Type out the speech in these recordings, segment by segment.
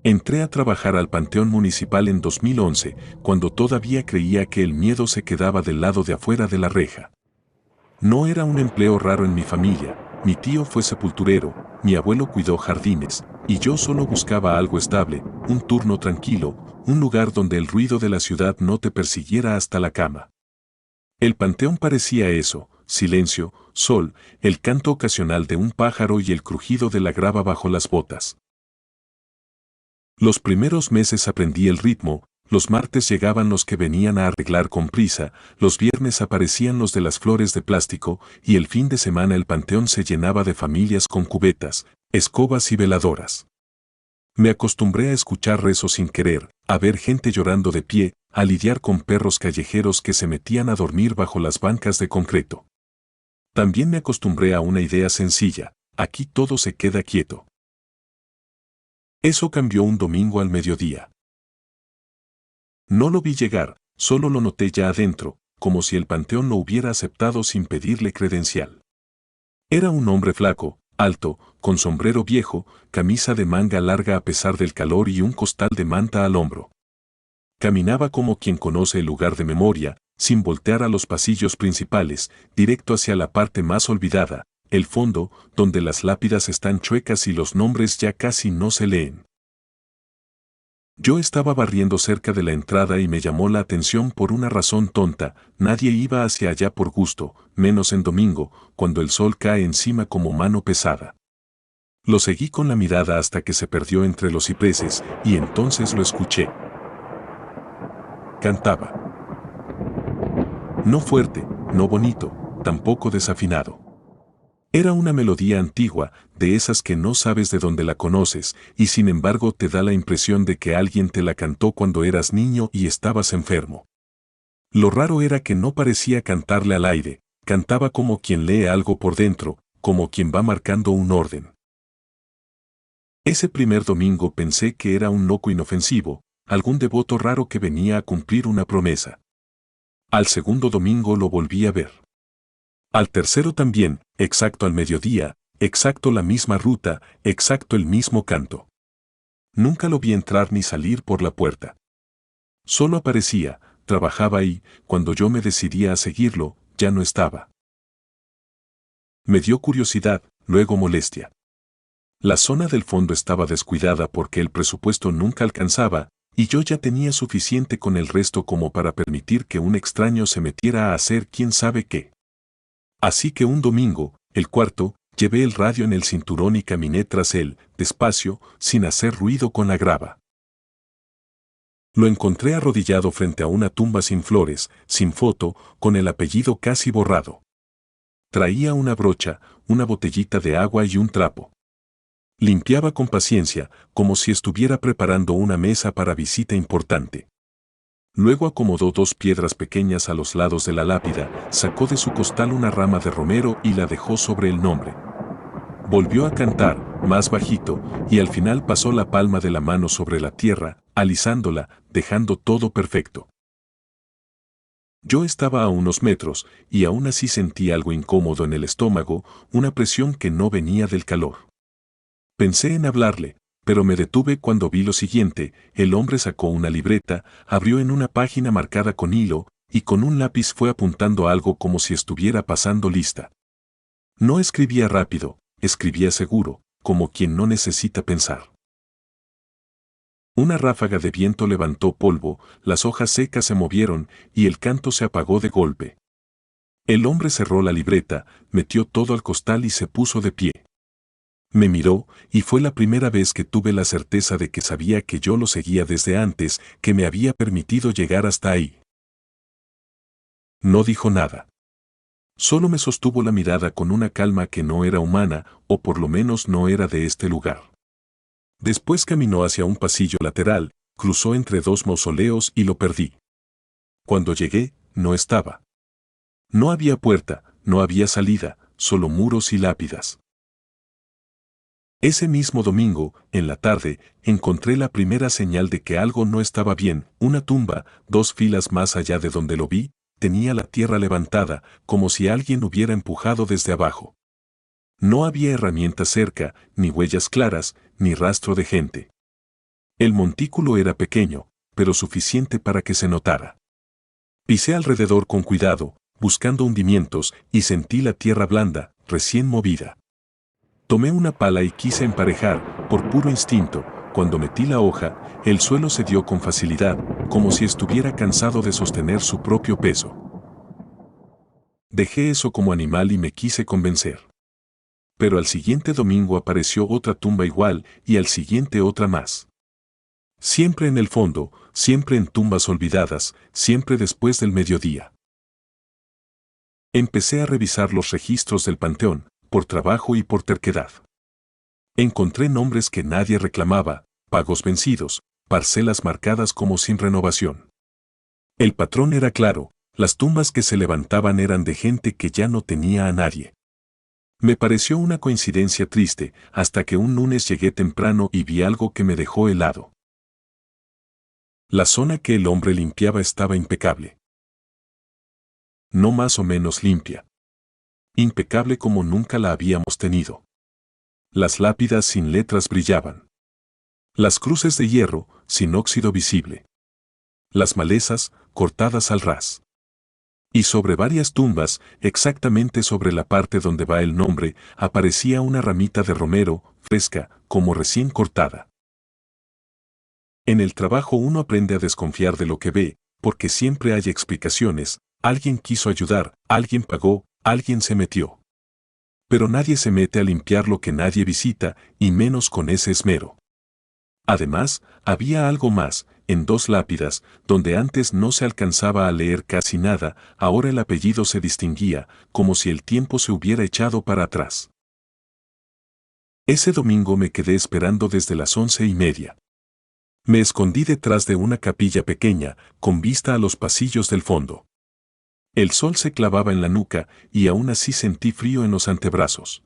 Entré a trabajar al Panteón Municipal en 2011, cuando todavía creía que el miedo se quedaba del lado de afuera de la reja. No era un empleo raro en mi familia, mi tío fue sepulturero, mi abuelo cuidó jardines, y yo solo buscaba algo estable, un turno tranquilo, un lugar donde el ruido de la ciudad no te persiguiera hasta la cama. El panteón parecía eso: silencio, sol, el canto ocasional de un pájaro y el crujido de la grava bajo las botas. Los primeros meses aprendí el ritmo. Los martes llegaban los que venían a arreglar con prisa, los viernes aparecían los de las flores de plástico, y el fin de semana el panteón se llenaba de familias con cubetas, escobas y veladoras. Me acostumbré a escuchar rezos sin querer, a ver gente llorando de pie, a lidiar con perros callejeros que se metían a dormir bajo las bancas de concreto. También me acostumbré a una idea sencilla: aquí todo se queda quieto. Eso cambió un domingo al mediodía. No lo vi llegar, solo lo noté ya adentro, como si el panteón lo hubiera aceptado sin pedirle credencial. Era un hombre flaco, alto, con sombrero viejo, camisa de manga larga a pesar del calor y un costal de manta al hombro. Caminaba como quien conoce el lugar de memoria, sin voltear a los pasillos principales, directo hacia la parte más olvidada, el fondo, donde las lápidas están chuecas y los nombres ya casi no se leen. Yo estaba barriendo cerca de la entrada y me llamó la atención por una razón tonta: nadie iba hacia allá por gusto, menos en domingo, cuando el sol cae encima como mano pesada. Lo seguí con la mirada hasta que se perdió entre los cipreses, y entonces lo escuché. Cantaba. No fuerte, no bonito, tampoco desafinado. Era una melodía antigua, de esas que no sabes de dónde la conoces, y sin embargo te da la impresión de que alguien te la cantó cuando eras niño y estabas enfermo. Lo raro era que no parecía cantarle al aire, cantaba como quien lee algo por dentro, como quien va marcando un orden. Ese primer domingo pensé que era un loco inofensivo, algún devoto raro que venía a cumplir una promesa. Al segundo domingo lo volví a ver. Al tercero también, exacto al mediodía, exacto la misma ruta, exacto el mismo canto. Nunca lo vi entrar ni salir por la puerta. Solo aparecía, trabajaba y, cuando yo me decidía a seguirlo, ya no estaba. Me dio curiosidad, luego molestia. La zona del fondo estaba descuidada porque el presupuesto nunca alcanzaba, y yo ya tenía suficiente con el resto como para permitir que un extraño se metiera a hacer quién sabe qué. Así que un domingo, el cuarto, llevé el radio en el cinturón y caminé tras él, despacio, sin hacer ruido con la grava. Lo encontré arrodillado frente a una tumba sin flores, sin foto, con el apellido casi borrado. Traía una brocha, una botellita de agua y un trapo. Limpiaba con paciencia, como si estuviera preparando una mesa para visita importante. Luego acomodó dos piedras pequeñas a los lados de la lápida, sacó de su costal una rama de romero y la dejó sobre el nombre. Volvió a cantar, más bajito, y al final pasó la palma de la mano sobre la tierra, alisándola, dejando todo perfecto. Yo estaba a unos metros, y aún así sentí algo incómodo en el estómago, una presión que no venía del calor. Pensé en hablarle, pero me detuve cuando vi lo siguiente: el hombre sacó una libreta, abrió en una página marcada con hilo, y con un lápiz fue apuntando algo como si estuviera pasando lista. No escribía rápido, escribía seguro, como quien no necesita pensar. Una ráfaga de viento levantó polvo, las hojas secas se movieron, y el canto se apagó de golpe. El hombre cerró la libreta, metió todo al costal y se puso de pie. Me miró, y fue la primera vez que tuve la certeza de que sabía que yo lo seguía desde antes, que me había permitido llegar hasta ahí. No dijo nada. Solo me sostuvo la mirada con una calma que no era humana, o por lo menos no era de este lugar. Después caminó hacia un pasillo lateral, cruzó entre dos mausoleos y lo perdí. Cuando llegué, no estaba. No había puerta, no había salida, solo muros y lápidas. Ese mismo domingo, en la tarde, encontré la primera señal de que algo no estaba bien: una tumba, 2 filas más allá de donde lo vi, tenía la tierra levantada, como si alguien hubiera empujado desde abajo. No había herramientas cerca, ni huellas claras, ni rastro de gente. El montículo era pequeño, pero suficiente para que se notara. Pisé alrededor con cuidado, buscando hundimientos, y sentí la tierra blanda, recién movida. Tomé una pala y quise emparejar, por puro instinto. Cuando metí la hoja, el suelo cedió con facilidad, como si estuviera cansado de sostener su propio peso. Dejé eso como animal y me quise convencer. Pero al siguiente domingo apareció otra tumba igual y al siguiente otra más. Siempre en el fondo, siempre en tumbas olvidadas, siempre después del mediodía. Empecé a revisar los registros del panteón, por trabajo y por terquedad. Encontré nombres que nadie reclamaba, pagos vencidos, parcelas marcadas como sin renovación. El patrón era claro, las tumbas que se levantaban eran de gente que ya no tenía a nadie. Me pareció una coincidencia triste, hasta que un lunes llegué temprano y vi algo que me dejó helado. La zona que el hombre limpiaba estaba impecable. No más o menos limpia. Impecable como nunca la habíamos tenido. Las lápidas sin letras brillaban. Las cruces de hierro, sin óxido visible. Las malezas, cortadas al ras. Y sobre varias tumbas, exactamente sobre la parte donde va el nombre, aparecía una ramita de romero, fresca, como recién cortada. En el trabajo uno aprende a desconfiar de lo que ve, porque siempre hay explicaciones, alguien quiso ayudar, alguien pagó, alguien se metió. Pero nadie se mete a limpiar lo que nadie visita, y menos con ese esmero. Además, había algo más, en dos lápidas, donde antes no se alcanzaba a leer casi nada, ahora el apellido se distinguía, como si el tiempo se hubiera echado para atrás. Ese domingo me quedé esperando desde las 11:30. Me escondí detrás de una capilla pequeña, con vista a los pasillos del fondo. El sol se clavaba en la nuca, y aún así sentí frío en los antebrazos.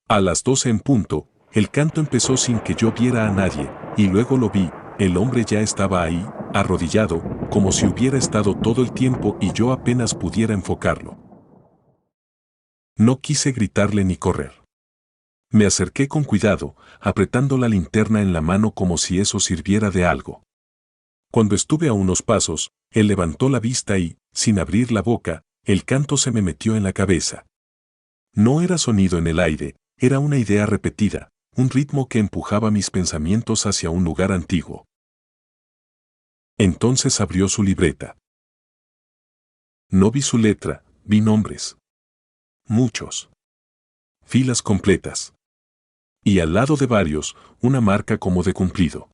A las 12 en punto, el canto empezó sin que yo viera a nadie, y luego lo vi, el hombre ya estaba ahí, arrodillado, como si hubiera estado todo el tiempo y yo apenas pudiera enfocarlo. No quise gritarle ni correr. Me acerqué con cuidado, apretando la linterna en la mano como si eso sirviera de algo. Cuando estuve a unos pasos, él levantó la vista y, sin abrir la boca, el canto se me metió en la cabeza. No era sonido en el aire, era una idea repetida, un ritmo que empujaba mis pensamientos hacia un lugar antiguo. Entonces abrió su libreta. No vi su letra, vi nombres. Muchos. Filas completas. Y al lado de varios, una marca como de cumplido.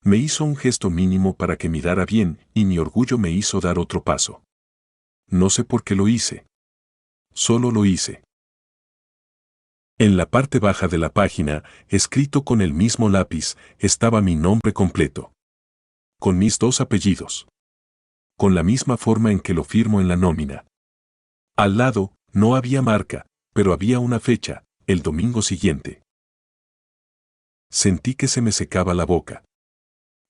Me hizo un gesto mínimo para que mirara bien y mi orgullo me hizo dar otro paso. No sé por qué lo hice. Solo lo hice. En la parte baja de la página, escrito con el mismo lápiz, estaba mi nombre completo. Con mis dos apellidos. Con la misma forma en que lo firmo en la nómina. Al lado, no había marca, pero había una fecha, el domingo siguiente. Sentí que se me secaba la boca.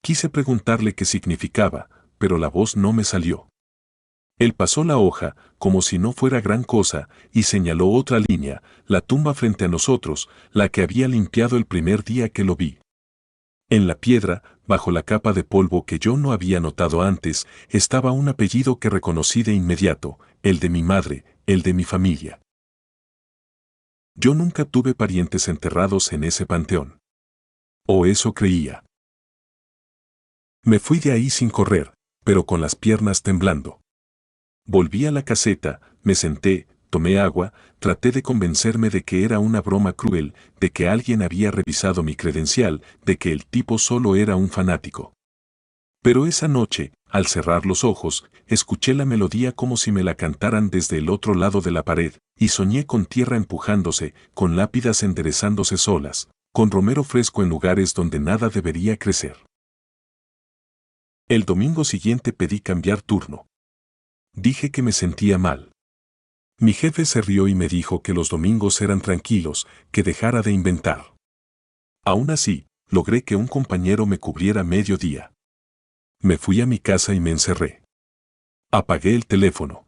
Quise preguntarle qué significaba, pero la voz no me salió. Él pasó la hoja, como si no fuera gran cosa, y señaló otra línea, la tumba frente a nosotros, la que había limpiado el primer día que lo vi. En la piedra, bajo la capa de polvo que yo no había notado antes, estaba un apellido que reconocí de inmediato, el de mi madre, el de mi familia. Yo nunca tuve parientes enterrados en ese panteón. O eso creía. Me fui de ahí sin correr, pero con las piernas temblando. Volví a la caseta, me senté, tomé agua, traté de convencerme de que era una broma cruel, de que alguien había revisado mi credencial, de que el tipo solo era un fanático. Pero esa noche, al cerrar los ojos, escuché la melodía como si me la cantaran desde el otro lado de la pared, y soñé con tierra empujándose, con lápidas enderezándose solas, con romero fresco en lugares donde nada debería crecer. El domingo siguiente pedí cambiar turno. Dije que me sentía mal. Mi jefe se rió y me dijo que los domingos eran tranquilos, que dejara de inventar. Aún así, logré que un compañero me cubriera medio día. Me fui a mi casa y me encerré. Apagué el teléfono.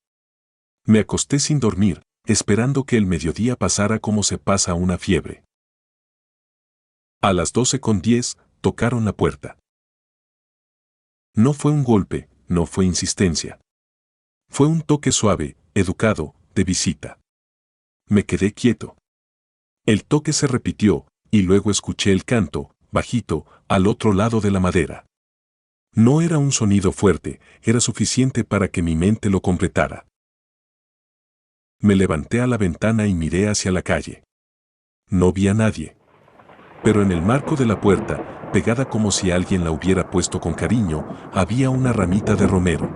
Me acosté sin dormir, esperando que el mediodía pasara como se pasa una fiebre. A las 12:10, tocaron la puerta. No fue un golpe, no fue insistencia. Fue un toque suave, educado, de visita. Me quedé quieto. El toque se repitió, y luego escuché el canto, bajito, al otro lado de la madera. No era un sonido fuerte, era suficiente para que mi mente lo completara. Me levanté a la ventana y miré hacia la calle. No vi a nadie. Pero en el marco de la puerta, pegada como si alguien la hubiera puesto con cariño, había una ramita de romero.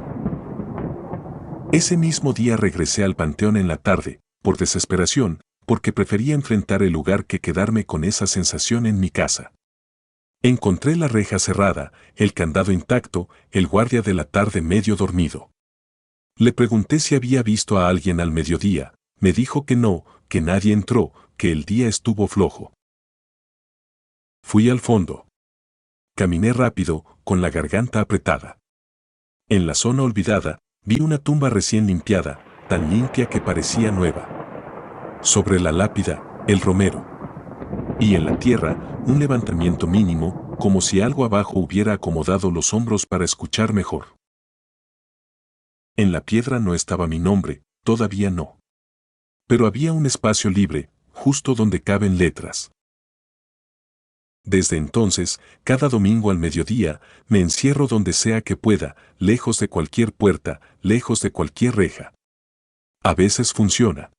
Ese mismo día regresé al panteón en la tarde, por desesperación, porque prefería enfrentar el lugar que quedarme con esa sensación en mi casa. Encontré la reja cerrada, el candado intacto, el guardia de la tarde medio dormido. Le pregunté si había visto a alguien al mediodía, me dijo que no, que nadie entró, que el día estuvo flojo. Fui al fondo. Caminé rápido, con la garganta apretada. En la zona olvidada, vi una tumba recién limpiada, tan limpia que parecía nueva. Sobre la lápida, el romero. Y en la tierra, un levantamiento mínimo, como si algo abajo hubiera acomodado los hombros para escuchar mejor. En la piedra no estaba mi nombre, todavía no. Pero había un espacio libre, justo donde caben letras. Desde entonces, cada domingo al mediodía, me encierro donde sea que pueda, lejos de cualquier puerta, lejos de cualquier reja. A veces funciona.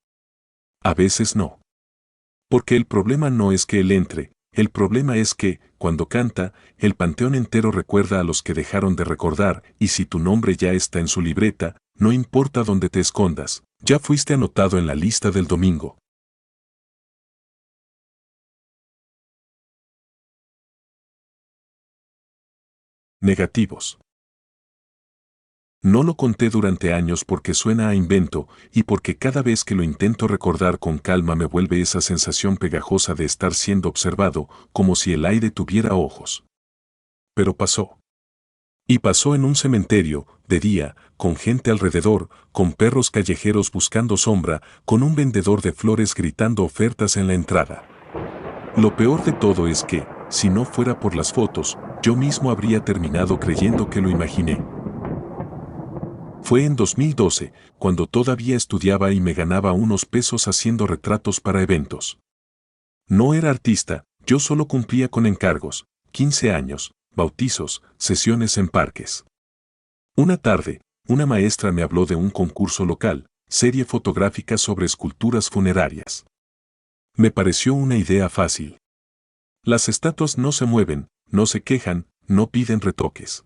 A veces no. Porque el problema no es que él entre, el problema es que, cuando canta, el panteón entero recuerda a los que dejaron de recordar, y si tu nombre ya está en su libreta, no importa dónde te escondas, ya fuiste anotado en la lista del domingo. Negativos. No lo conté durante años porque suena a invento y porque cada vez que lo intento recordar con calma me vuelve esa sensación pegajosa de estar siendo observado, como si el aire tuviera ojos. Pero pasó. Y pasó en un cementerio, de día, con gente alrededor, con perros callejeros buscando sombra, con un vendedor de flores gritando ofertas en la entrada. Lo peor de todo es que, si no fuera por las fotos, yo mismo habría terminado creyendo que lo imaginé. Fue en 2012, cuando todavía estudiaba y me ganaba unos pesos haciendo retratos para eventos. No era artista, yo solo cumplía con encargos, 15 años, bautizos, sesiones en parques. Una tarde, una maestra me habló de un concurso local, serie fotográfica sobre esculturas funerarias. Me pareció una idea fácil. Las estatuas no se mueven, no se quejan, no piden retoques.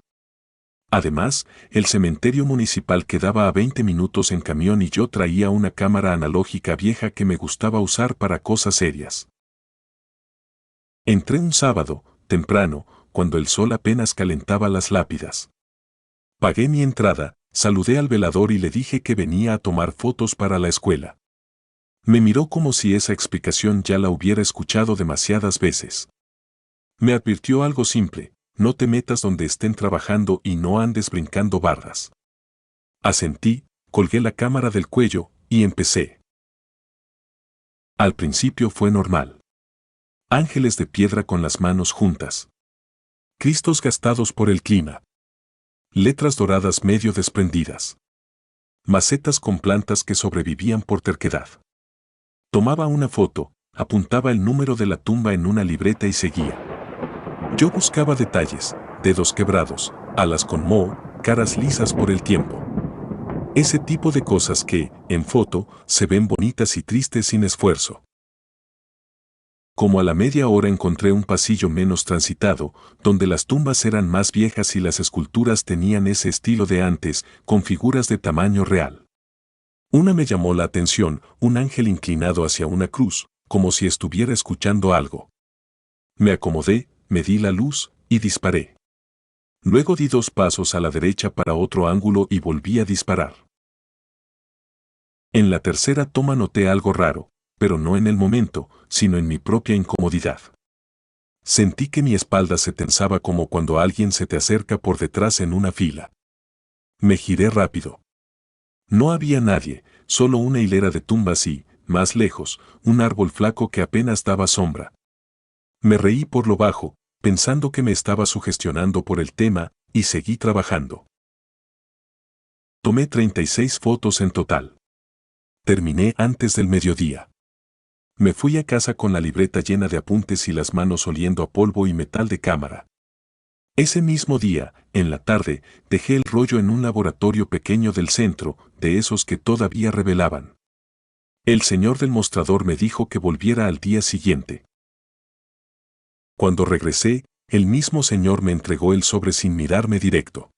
Además, el cementerio municipal quedaba a 20 minutos en camión y yo traía una cámara analógica vieja que me gustaba usar para cosas serias. Entré un sábado, temprano, cuando el sol apenas calentaba las lápidas. Pagué mi entrada, saludé al velador y le dije que venía a tomar fotos para la escuela. Me miró como si esa explicación ya la hubiera escuchado demasiadas veces. Me advirtió algo simple: no te metas donde estén trabajando y no andes brincando barras. Asentí, colgué la cámara del cuello y empecé. Al principio fue normal. Ángeles de piedra con las manos juntas. Cristos gastados por el clima. Letras doradas medio desprendidas. Macetas con plantas que sobrevivían por terquedad. Tomaba una foto, apuntaba el número de la tumba en una libreta y seguía. Yo buscaba detalles, dedos quebrados, alas con moho, caras lisas por el tiempo. Ese tipo de cosas que, en foto, se ven bonitas y tristes sin esfuerzo. Como a la media hora encontré un pasillo menos transitado, donde las tumbas eran más viejas y las esculturas tenían ese estilo de antes, con figuras de tamaño real. Una me llamó la atención, un ángel inclinado hacia una cruz, como si estuviera escuchando algo. Me acomodé, medí la luz y disparé. Luego di 2 pasos a la derecha para otro ángulo y volví a disparar. En la tercera toma noté algo raro, pero no en el momento, sino en mi propia incomodidad. Sentí que mi espalda se tensaba como cuando alguien se te acerca por detrás en una fila. Me giré rápido. No había nadie, solo una hilera de tumbas y, más lejos, un árbol flaco que apenas daba sombra. Me reí por lo bajo, pensando que me estaba sugestionando por el tema, y seguí trabajando. Tomé 36 fotos en total. Terminé antes del mediodía. Me fui a casa con la libreta llena de apuntes y las manos oliendo a polvo y metal de cámara. Ese mismo día, en la tarde, dejé el rollo en un laboratorio pequeño del centro, de esos que todavía revelaban. El señor del mostrador me dijo que volviera al día siguiente. Cuando regresé, el mismo señor me entregó el sobre sin mirarme directo.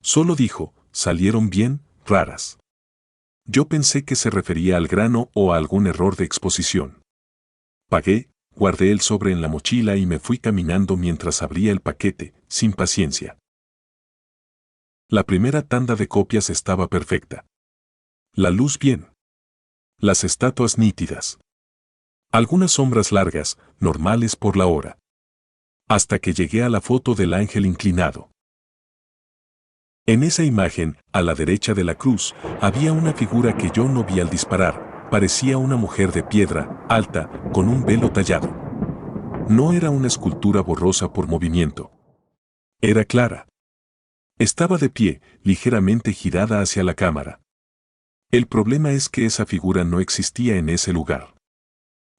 Solo dijo, salieron bien, raras. Yo pensé que se refería al grano o a algún error de exposición. Pagué, guardé el sobre en la mochila y me fui caminando mientras abría el paquete, sin paciencia. La primera tanda de copias estaba perfecta. La luz bien. Las estatuas nítidas. Algunas sombras largas, normales por la hora. Hasta que llegué a la foto del ángel inclinado. En esa imagen, a la derecha de la cruz, había una figura que yo no vi al disparar. Parecía una mujer de piedra, alta, con un velo tallado. No era una escultura borrosa por movimiento. Era clara. Estaba de pie, ligeramente girada hacia la cámara. El problema es que esa figura no existía en ese lugar.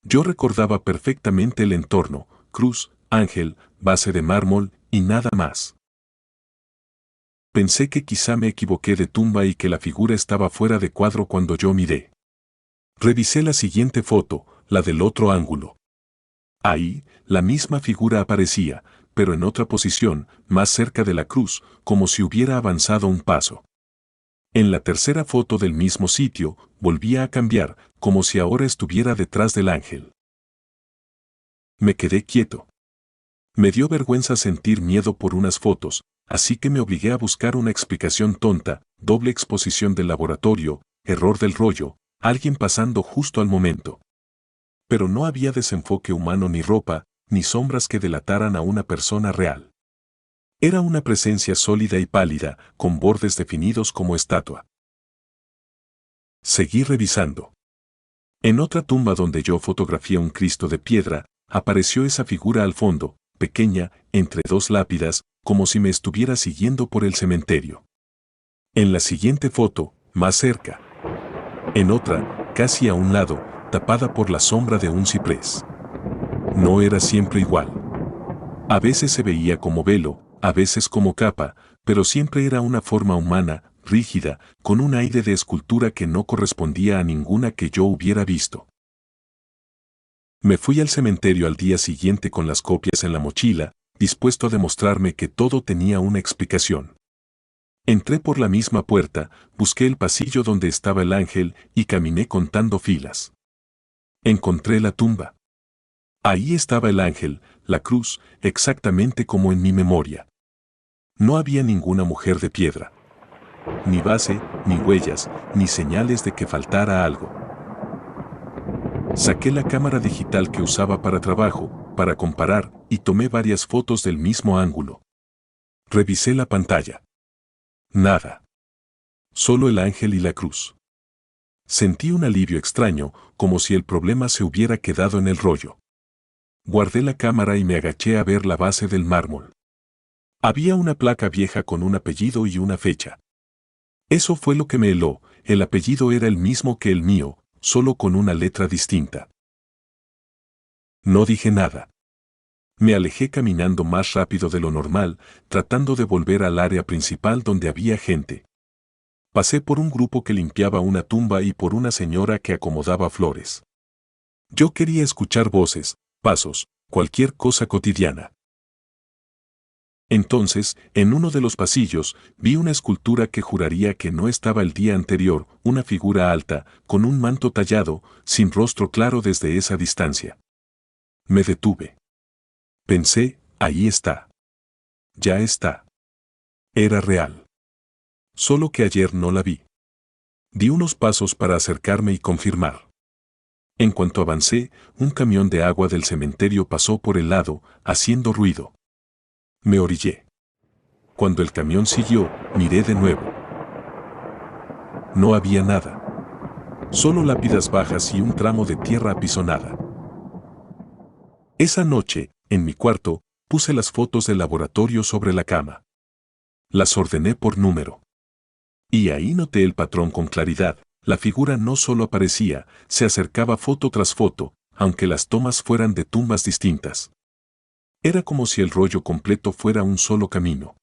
Yo recordaba perfectamente el entorno, cruz, ángel, base de mármol y nada más. Pensé que quizá me equivoqué de tumba y que la figura estaba fuera de cuadro cuando yo miré. Revisé la siguiente foto, la del otro ángulo. Ahí, la misma figura aparecía, pero en otra posición, más cerca de la cruz, como si hubiera avanzado un paso. En la tercera foto del mismo sitio, volvía a cambiar, como si ahora estuviera detrás del ángel. Me quedé quieto. Me dio vergüenza sentir miedo por unas fotos, así que me obligué a buscar una explicación tonta, doble exposición del laboratorio, error del rollo, alguien pasando justo al momento. Pero no había desenfoque humano ni ropa, ni sombras que delataran a una persona real. Era una presencia sólida y pálida, con bordes definidos como estatua. Seguí revisando. En otra tumba donde yo fotografié un Cristo de piedra, apareció esa figura al fondo, pequeña, entre dos lápidas, como si me estuviera siguiendo por el cementerio. En la siguiente foto, más cerca. En otra, casi a un lado, tapada por la sombra de un ciprés. No era siempre igual. A veces se veía como velo, a veces como capa, pero siempre era una forma humana, rígida, con un aire de escultura que no correspondía a ninguna que yo hubiera visto. Me fui al cementerio al día siguiente con las copias en la mochila, dispuesto a demostrarme que todo tenía una explicación. Entré por la misma puerta, busqué el pasillo donde estaba el ángel y caminé contando filas. Encontré la tumba. Ahí estaba el ángel, la cruz, exactamente como en mi memoria. No había ninguna mujer de piedra. Ni base, ni huellas, ni señales de que faltara algo. Saqué la cámara digital que usaba para trabajo, para comparar, y tomé varias fotos del mismo ángulo. Revisé la pantalla. Nada. Solo el ángel y la cruz. Sentí un alivio extraño, como si el problema se hubiera quedado en el rollo. Guardé la cámara y me agaché a ver la base del mármol. Había una placa vieja con un apellido y una fecha. Eso fue lo que me heló, el apellido era el mismo que el mío, solo con una letra distinta. No dije nada. Me alejé caminando más rápido de lo normal, tratando de volver al área principal donde había gente. Pasé por un grupo que limpiaba una tumba y por una señora que acomodaba flores. Yo quería escuchar voces, pasos, cualquier cosa cotidiana. Entonces, en uno de los pasillos, vi una escultura que juraría que no estaba el día anterior, una figura alta, con un manto tallado, sin rostro claro desde esa distancia. Me detuve. Pensé, ahí está. Ya está. Era real. Solo que ayer no la vi. Di unos pasos para acercarme y confirmar. En cuanto avancé, un camión de agua del cementerio pasó por el lado, haciendo ruido. Me orillé. Cuando el camión siguió, miré de nuevo. No había nada. Solo lápidas bajas y un tramo de tierra apisonada. Esa noche, en mi cuarto, puse las fotos del laboratorio sobre la cama. Las ordené por número. Y ahí noté el patrón con claridad. La figura no solo aparecía, se acercaba foto tras foto, aunque las tomas fueran de tumbas distintas. Era como si el rollo completo fuera un solo camino.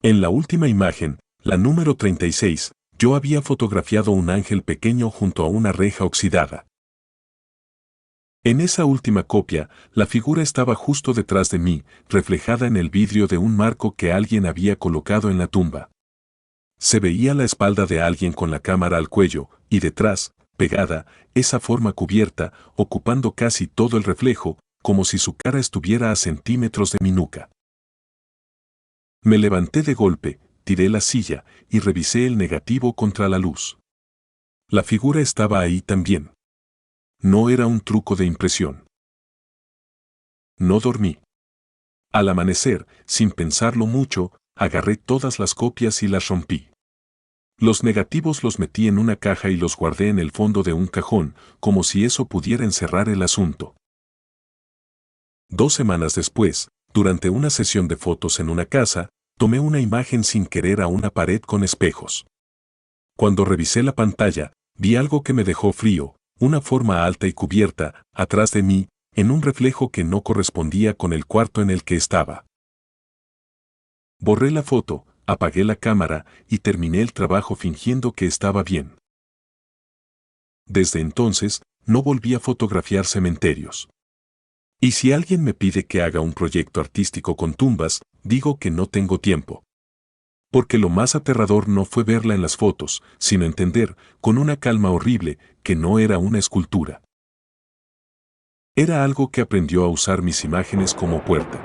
En la última imagen, la número 36, yo había fotografiado un ángel pequeño junto a una reja oxidada. En esa última copia, la figura estaba justo detrás de mí, reflejada en el vidrio de un marco que alguien había colocado en la tumba. Se veía la espalda de alguien con la cámara al cuello, y detrás, pegada, esa forma cubierta, ocupando casi todo el reflejo, como si su cara estuviera a centímetros de mi nuca. Me levanté de golpe, tiré la silla, y revisé el negativo contra la luz. La figura estaba ahí también. No era un truco de impresión. No dormí. Al amanecer, sin pensarlo mucho, agarré todas las copias y las rompí. Los negativos los metí en una caja y los guardé en el fondo de un cajón, como si eso pudiera encerrar el asunto. 2 semanas después, durante una sesión de fotos en una casa, tomé una imagen sin querer a una pared con espejos. Cuando revisé la pantalla, vi algo que me dejó frío, una forma alta y cubierta, atrás de mí, en un reflejo que no correspondía con el cuarto en el que estaba. Borré la foto, apagué la cámara y terminé el trabajo fingiendo que estaba bien. Desde entonces, no volví a fotografiar cementerios. Y si alguien me pide que haga un proyecto artístico con tumbas, digo que no tengo tiempo. Porque lo más aterrador no fue verla en las fotos, sino entender, con una calma horrible, que no era una escultura. Era algo que aprendió a usar mis imágenes como puerta.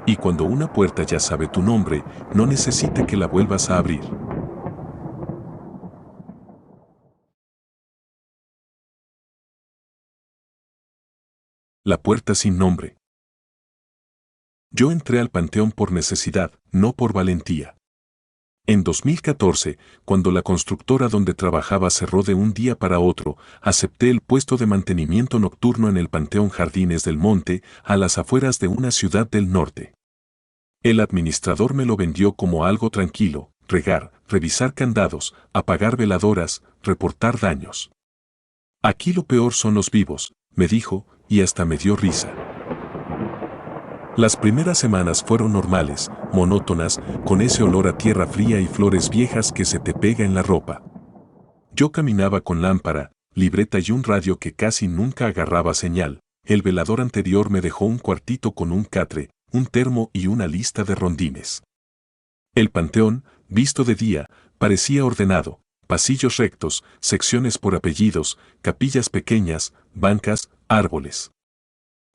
Y cuando una puerta ya sabe tu nombre, no necesita que la vuelvas a abrir. La puerta sin nombre. Yo entré al panteón por necesidad, no por valentía. En 2014, cuando la constructora donde trabajaba cerró de un día para otro, acepté el puesto de mantenimiento nocturno en el Panteón Jardines del Monte, a las afueras de una ciudad del norte. El administrador me lo vendió como algo tranquilo: regar, revisar candados, apagar veladoras, reportar daños. Aquí lo peor son los vivos, me dijo, y hasta me dio risa. Las primeras semanas fueron normales, monótonas, con ese olor a tierra fría y flores viejas que se te pega en la ropa. Yo caminaba con lámpara, libreta y un radio que casi nunca agarraba señal. El velador anterior me dejó un cuartito con un catre, un termo y una lista de rondines. El panteón, visto de día, parecía ordenado: pasillos rectos, secciones por apellidos, capillas pequeñas, bancas, árboles.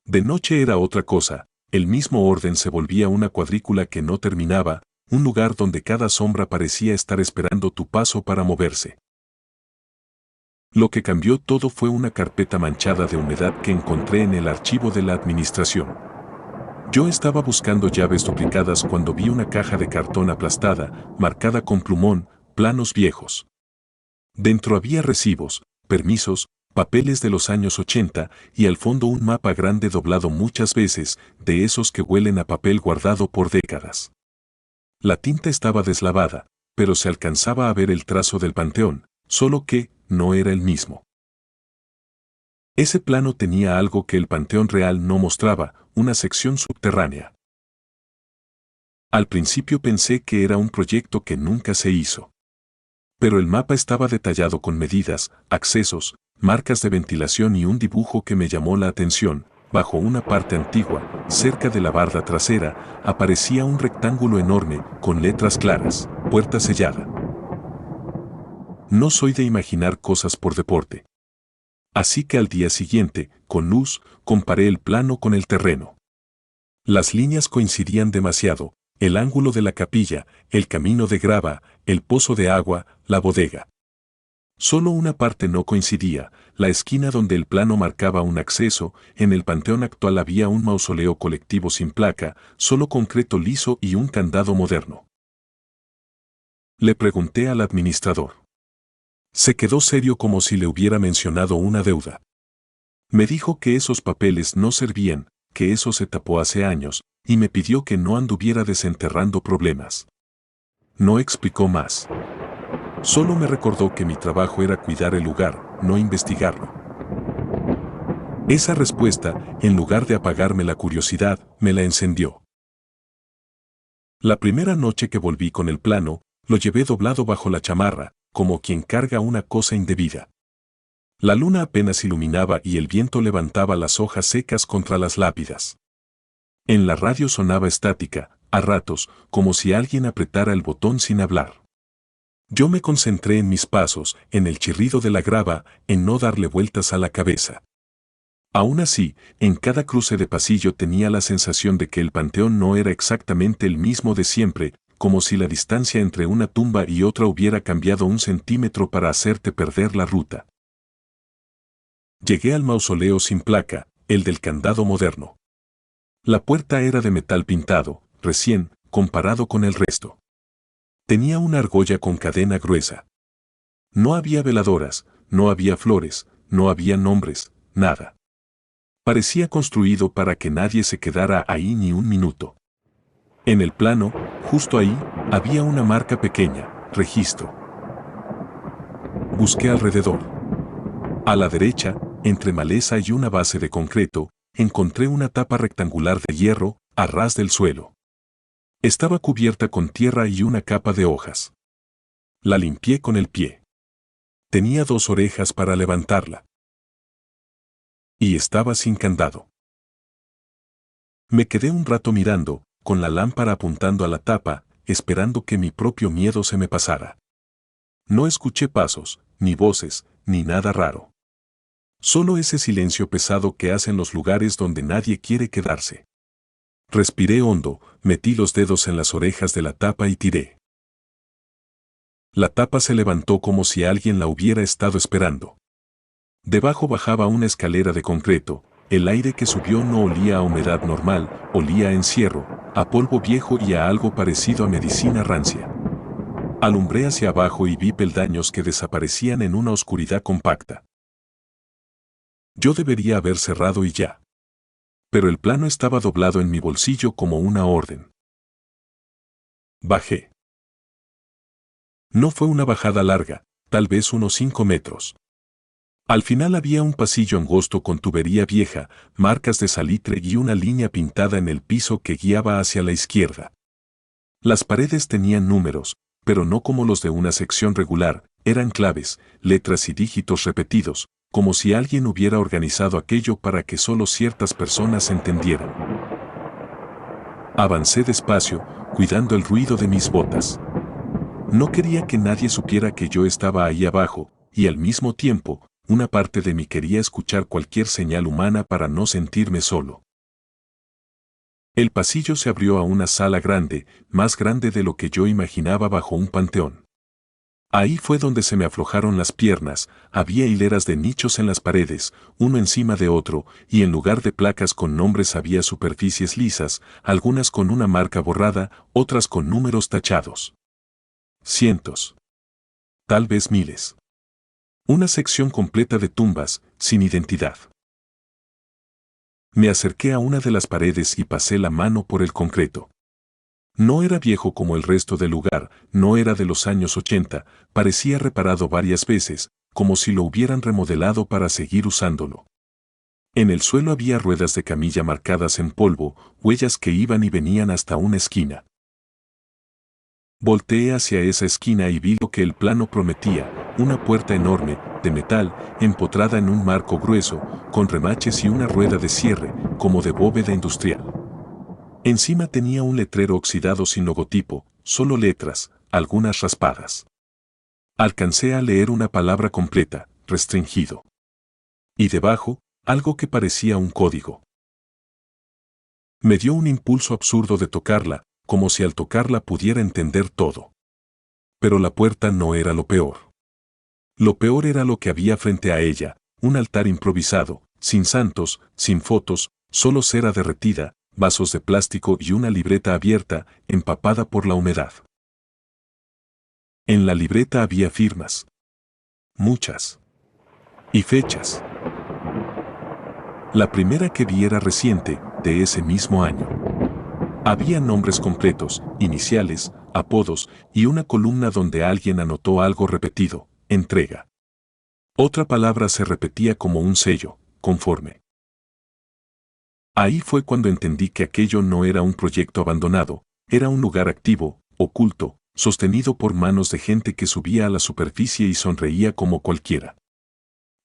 De noche era otra cosa. El mismo orden se volvía una cuadrícula que no terminaba, un lugar donde cada sombra parecía estar esperando tu paso para moverse. Lo que cambió todo fue una carpeta manchada de humedad que encontré en el archivo de la administración. Yo estaba buscando llaves duplicadas cuando vi una caja de cartón aplastada, marcada con plumón, planos viejos. Dentro había recibos, permisos, papeles de los años 80 y al fondo un mapa grande doblado muchas veces, de esos que huelen a papel guardado por décadas. La tinta estaba deslavada, pero se alcanzaba a ver el trazo del panteón, solo que no era el mismo. Ese plano tenía algo que el panteón real no mostraba: una sección subterránea. Al principio pensé que era un proyecto que nunca se hizo. Pero el mapa estaba detallado con medidas, accesos, marcas de ventilación y un dibujo que me llamó la atención. Bajo una parte antigua, cerca de la barda trasera, aparecía un rectángulo enorme, con letras claras: puerta sellada. No soy de imaginar cosas por deporte. Así que al día siguiente, con luz, comparé el plano con el terreno. Las líneas coincidían demasiado: el ángulo de la capilla, el camino de grava, el pozo de agua, la bodega. Solo una parte no coincidía: la esquina donde el plano marcaba un acceso. En el panteón actual había un mausoleo colectivo sin placa, solo concreto liso y un candado moderno. Le pregunté al administrador. Se quedó serio como si le hubiera mencionado una deuda. Me dijo que esos papeles no servían, que eso se tapó hace años, y me pidió que no anduviera desenterrando problemas. No explicó más. Solo me recordó que mi trabajo era cuidar el lugar, no investigarlo. Esa respuesta, en lugar de apagarme la curiosidad, me la encendió. La primera noche que volví con el plano, lo llevé doblado bajo la chamarra, como quien carga una cosa indebida. La luna apenas iluminaba y el viento levantaba las hojas secas contra las lápidas. En la radio sonaba estática, a ratos, como si alguien apretara el botón sin hablar. Yo me concentré en mis pasos, en el chirrido de la grava, en no darle vueltas a la cabeza. Aún así, en cada cruce de pasillo tenía la sensación de que el panteón no era exactamente el mismo de siempre, como si la distancia entre una tumba y otra hubiera cambiado 1 centímetro para hacerte perder la ruta. Llegué al mausoleo sin placa, el del candado moderno. La puerta era de metal pintado, recién, comparado con el resto. Tenía una argolla con cadena gruesa. No había veladoras, no había flores, no había nombres, nada. Parecía construido para que nadie se quedara ahí ni un minuto. En el plano, justo ahí, había una marca pequeña, registro. Busqué alrededor. A la derecha, entre maleza y una base de concreto, encontré una tapa rectangular de hierro, a ras del suelo. Estaba cubierta con tierra y una capa de hojas. La limpié con el pie. Tenía 2 orejas para levantarla. Y estaba sin candado. Me quedé un rato mirando, con la lámpara apuntando a la tapa, esperando que mi propio miedo se me pasara. No escuché pasos, ni voces, ni nada raro. Solo ese silencio pesado que hacen los lugares donde nadie quiere quedarse. Respiré hondo, metí los dedos en las orejas de la tapa y tiré. La tapa se levantó como si alguien la hubiera estado esperando. Debajo bajaba una escalera de concreto. El aire que subió no olía a humedad normal, olía a encierro, a polvo viejo y a algo parecido a medicina rancia. Alumbré hacia abajo y vi peldaños que desaparecían en una oscuridad compacta. Yo debería haber cerrado y ya. Pero el plano estaba doblado en mi bolsillo como una orden. Bajé. No fue una bajada larga, tal vez unos 5 metros. Al final había un pasillo angosto con tubería vieja, marcas de salitre y una línea pintada en el piso que guiaba hacia la izquierda. Las paredes tenían números, pero no como los de una sección regular, eran claves, letras y dígitos repetidos, como si alguien hubiera organizado aquello para que solo ciertas personas entendieran. Avancé despacio, cuidando el ruido de mis botas. No quería que nadie supiera que yo estaba ahí abajo, y al mismo tiempo, una parte de mí quería escuchar cualquier señal humana para no sentirme solo. El pasillo se abrió a una sala grande, más grande de lo que yo imaginaba bajo un panteón. Ahí fue donde se me aflojaron las piernas, había hileras de nichos en las paredes, uno encima de otro, y en lugar de placas con nombres había superficies lisas, algunas con una marca borrada, otras con números tachados. Cientos. Tal vez miles. Una sección completa de tumbas, sin identidad. Me acerqué a una de las paredes y pasé la mano por el concreto. No era viejo como el resto del lugar, no era de los años 80, parecía reparado varias veces, como si lo hubieran remodelado para seguir usándolo. En el suelo había ruedas de camilla marcadas en polvo, huellas que iban y venían hasta una esquina. Volteé hacia esa esquina y vi lo que el plano prometía, una puerta enorme, de metal, empotrada en un marco grueso, con remaches y una rueda de cierre, como de bóveda industrial. Encima tenía un letrero oxidado sin logotipo, solo letras, algunas raspadas. Alcancé a leer una palabra completa, restringido. Y debajo, algo que parecía un código. Me dio un impulso absurdo de tocarla, como si al tocarla pudiera entender todo. Pero la puerta no era lo peor. Lo peor era lo que había frente a ella, un altar improvisado, sin santos, sin fotos, solo cera derretida, vasos de plástico y una libreta abierta, empapada por la humedad. En la libreta había firmas. Muchas. Y fechas. La primera que vi era reciente, de ese mismo año. Había nombres completos, iniciales, apodos y una columna donde alguien anotó algo repetido, entrega. Otra palabra se repetía como un sello, conforme. Ahí fue cuando entendí que aquello no era un proyecto abandonado, era un lugar activo, oculto, sostenido por manos de gente que subía a la superficie y sonreía como cualquiera.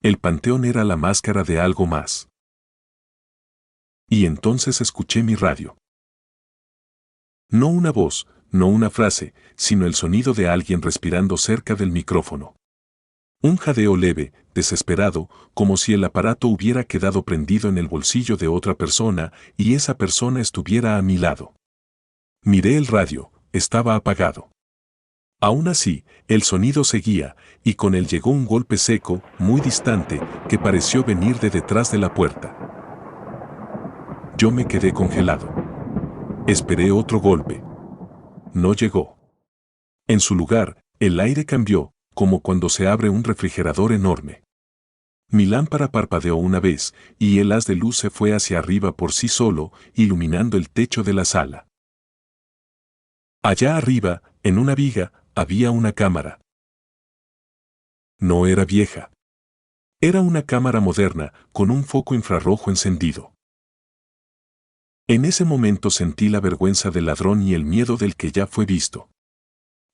El panteón era la máscara de algo más. Y entonces escuché mi radio. No una voz, no una frase, sino el sonido de alguien respirando cerca del micrófono. Un jadeo leve, desesperado, como si el aparato hubiera quedado prendido en el bolsillo de otra persona y esa persona estuviera a mi lado. Miré el radio, estaba apagado. Aún así, el sonido seguía, y con él llegó un golpe seco, muy distante, que pareció venir de detrás de la puerta. Yo me quedé congelado. Esperé otro golpe. No llegó. En su lugar, el aire cambió, como cuando se abre un refrigerador enorme. Mi lámpara parpadeó una vez, y el haz de luz se fue hacia arriba por sí solo, iluminando el techo de la sala. Allá arriba, en una viga, había una cámara. No era vieja. Era una cámara moderna, con un foco infrarrojo encendido. En ese momento sentí la vergüenza del ladrón y el miedo del que ya fue visto.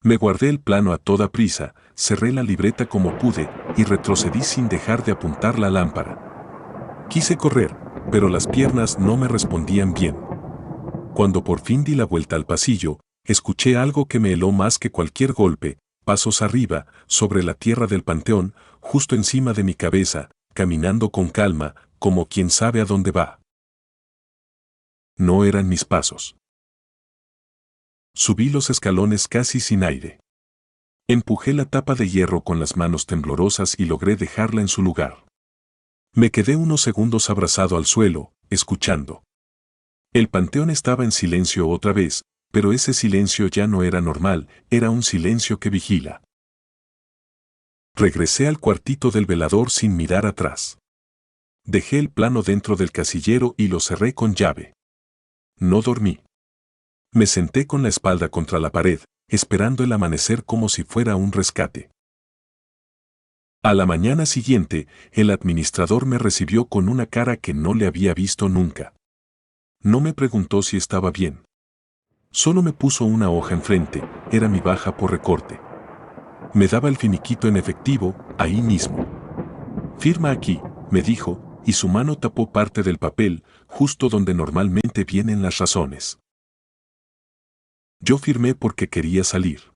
Me guardé el plano a toda prisa, cerré la libreta como pude y retrocedí sin dejar de apuntar la lámpara. Quise correr, pero las piernas no me respondían bien. Cuando por fin di la vuelta al pasillo, escuché algo que me heló más que cualquier golpe, pasos arriba, sobre la tierra del panteón, justo encima de mi cabeza, caminando con calma, como quien sabe a dónde va. No eran mis pasos. Subí los escalones casi sin aire. Empujé la tapa de hierro con las manos temblorosas y logré dejarla en su lugar. Me quedé unos segundos abrazado al suelo, escuchando. El panteón estaba en silencio otra vez, pero ese silencio ya no era normal, era un silencio que vigila. Regresé al cuartito del velador sin mirar atrás. Dejé el plano dentro del casillero y lo cerré con llave. No dormí. Me senté con la espalda contra la pared, esperando el amanecer como si fuera un rescate. A la mañana siguiente, el administrador me recibió con una cara que no le había visto nunca. No me preguntó si estaba bien. Solo me puso una hoja enfrente, era mi baja por recorte. Me daba el finiquito en efectivo, ahí mismo. Firma aquí, me dijo, y su mano tapó parte del papel, justo donde normalmente vienen las razones. Yo firmé porque quería salir.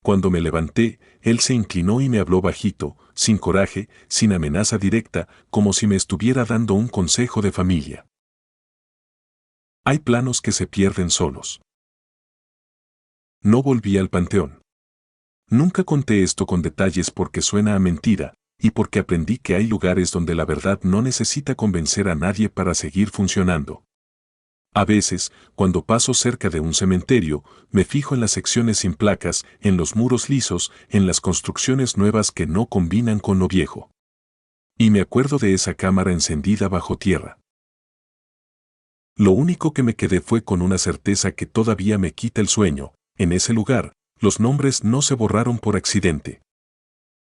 Cuando me levanté, él se inclinó y me habló bajito, sin coraje, sin amenaza directa, como si me estuviera dando un consejo de familia. Hay planos que se pierden solos. No volví al panteón. Nunca conté esto con detalles porque suena a mentira, y porque aprendí que hay lugares donde la verdad no necesita convencer a nadie para seguir funcionando. A veces, cuando paso cerca de un cementerio, me fijo en las secciones sin placas, en los muros lisos, en las construcciones nuevas que no combinan con lo viejo. Y me acuerdo de esa cámara encendida bajo tierra. Lo único que me quedé fue con una certeza que todavía me quita el sueño. En ese lugar, los nombres no se borraron por accidente.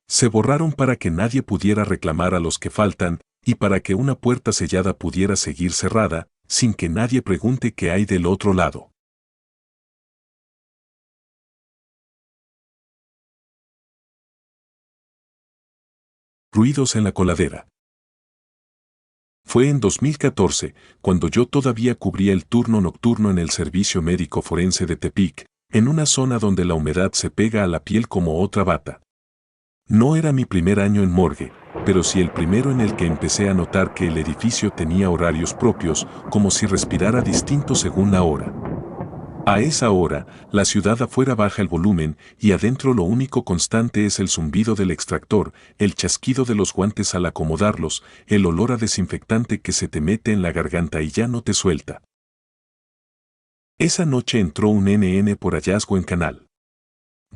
Se borraron para que nadie pudiera reclamar a los que faltan, y para que una puerta sellada pudiera seguir cerrada, sin que nadie pregunte qué hay del otro lado. Ruidos en la coladera. Fue en 2014, cuando yo todavía cubría el turno nocturno en el Servicio Médico Forense de Tepic, en una zona donde la humedad se pega a la piel como otra bata. No era mi primer año en morgue, pero sí el primero en el que empecé a notar que el edificio tenía horarios propios, como si respirara distinto según la hora. A esa hora, la ciudad afuera baja el volumen y adentro lo único constante es el zumbido del extractor, el chasquido de los guantes al acomodarlos, el olor a desinfectante que se te mete en la garganta y ya no te suelta. Esa noche entró un NN por hallazgo en Canal.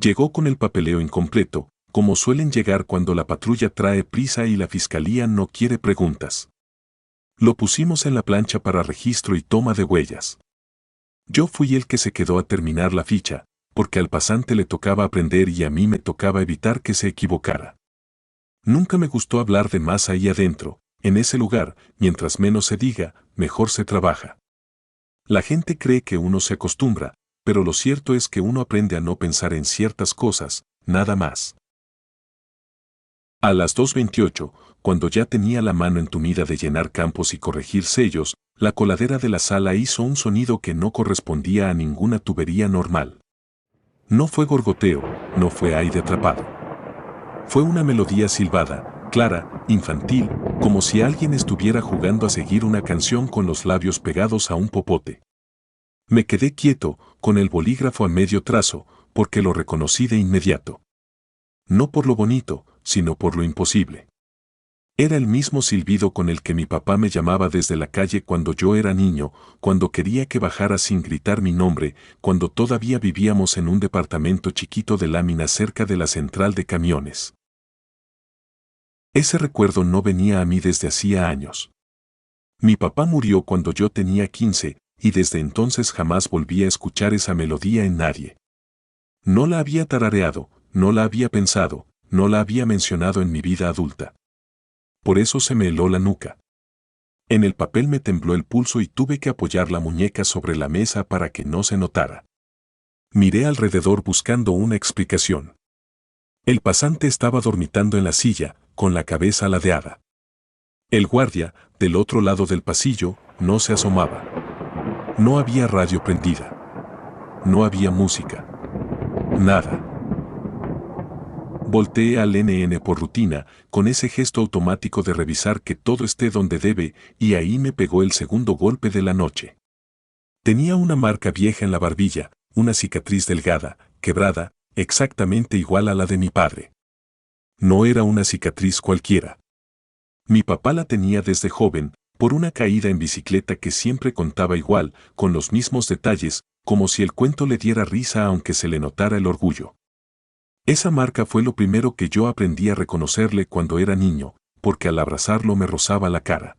Llegó con el papeleo incompleto, como suelen llegar cuando la patrulla trae prisa y la fiscalía no quiere preguntas. Lo pusimos en la plancha para registro y toma de huellas. Yo fui el que se quedó a terminar la ficha, porque al pasante le tocaba aprender y a mí me tocaba evitar que se equivocara. Nunca me gustó hablar de más ahí adentro, en ese lugar, mientras menos se diga, mejor se trabaja. La gente cree que uno se acostumbra, pero lo cierto es que uno aprende a no pensar en ciertas cosas, nada más. A las 2:28, cuando ya tenía la mano entumida de llenar campos y corregir sellos, la coladera de la sala hizo un sonido que no correspondía a ninguna tubería normal. No fue gorgoteo, no fue aire atrapado. Fue una melodía silbada, clara, infantil, como si alguien estuviera jugando a seguir una canción con los labios pegados a un popote. Me quedé quieto, con el bolígrafo a medio trazo, porque lo reconocí de inmediato. No por lo bonito, sino por lo imposible. Era el mismo silbido con el que mi papá me llamaba desde la calle cuando yo era niño, cuando quería que bajara sin gritar mi nombre, cuando todavía vivíamos en un departamento chiquito de lámina cerca de la central de camiones. Ese recuerdo no venía a mí desde hacía años. Mi papá murió cuando yo tenía 15, y desde entonces jamás volví a escuchar esa melodía en nadie. No la había tarareado, no la había pensado, no la había mencionado en mi vida adulta. Por eso se me heló la nuca. En el papel me tembló el pulso y tuve que apoyar la muñeca sobre la mesa para que no se notara. Miré alrededor buscando una explicación. El pasante estaba dormitando en la silla, con la cabeza ladeada. El guardia, del otro lado del pasillo, no se asomaba. No había radio prendida. No había música. Nada. Volteé al NN por rutina, con ese gesto automático de revisar que todo esté donde debe, y ahí me pegó el segundo golpe de la noche. Tenía una marca vieja en la barbilla, una cicatriz delgada, quebrada, exactamente igual a la de mi padre. No era una cicatriz cualquiera. Mi papá la tenía desde joven, por una caída en bicicleta que siempre contaba igual, con los mismos detalles, como si el cuento le diera risa aunque se le notara el orgullo. Esa marca fue lo primero que yo aprendí a reconocerle cuando era niño, porque al abrazarlo me rozaba la cara.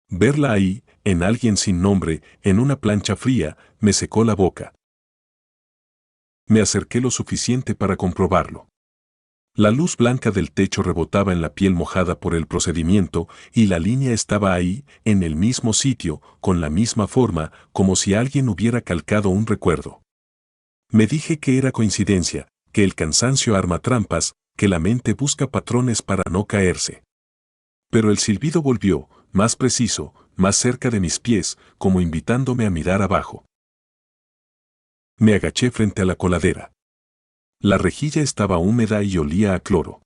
Verla ahí, en alguien sin nombre, en una plancha fría, me secó la boca. Me acerqué lo suficiente para comprobarlo. La luz blanca del techo rebotaba en la piel mojada por el procedimiento y la línea estaba ahí, en el mismo sitio, con la misma forma, como si alguien hubiera calcado un recuerdo. Me dije que era coincidencia, que el cansancio arma trampas, que la mente busca patrones para no caerse. Pero el silbido volvió, más preciso, más cerca de mis pies, como invitándome a mirar abajo. Me agaché frente a la coladera. La rejilla estaba húmeda y olía a cloro.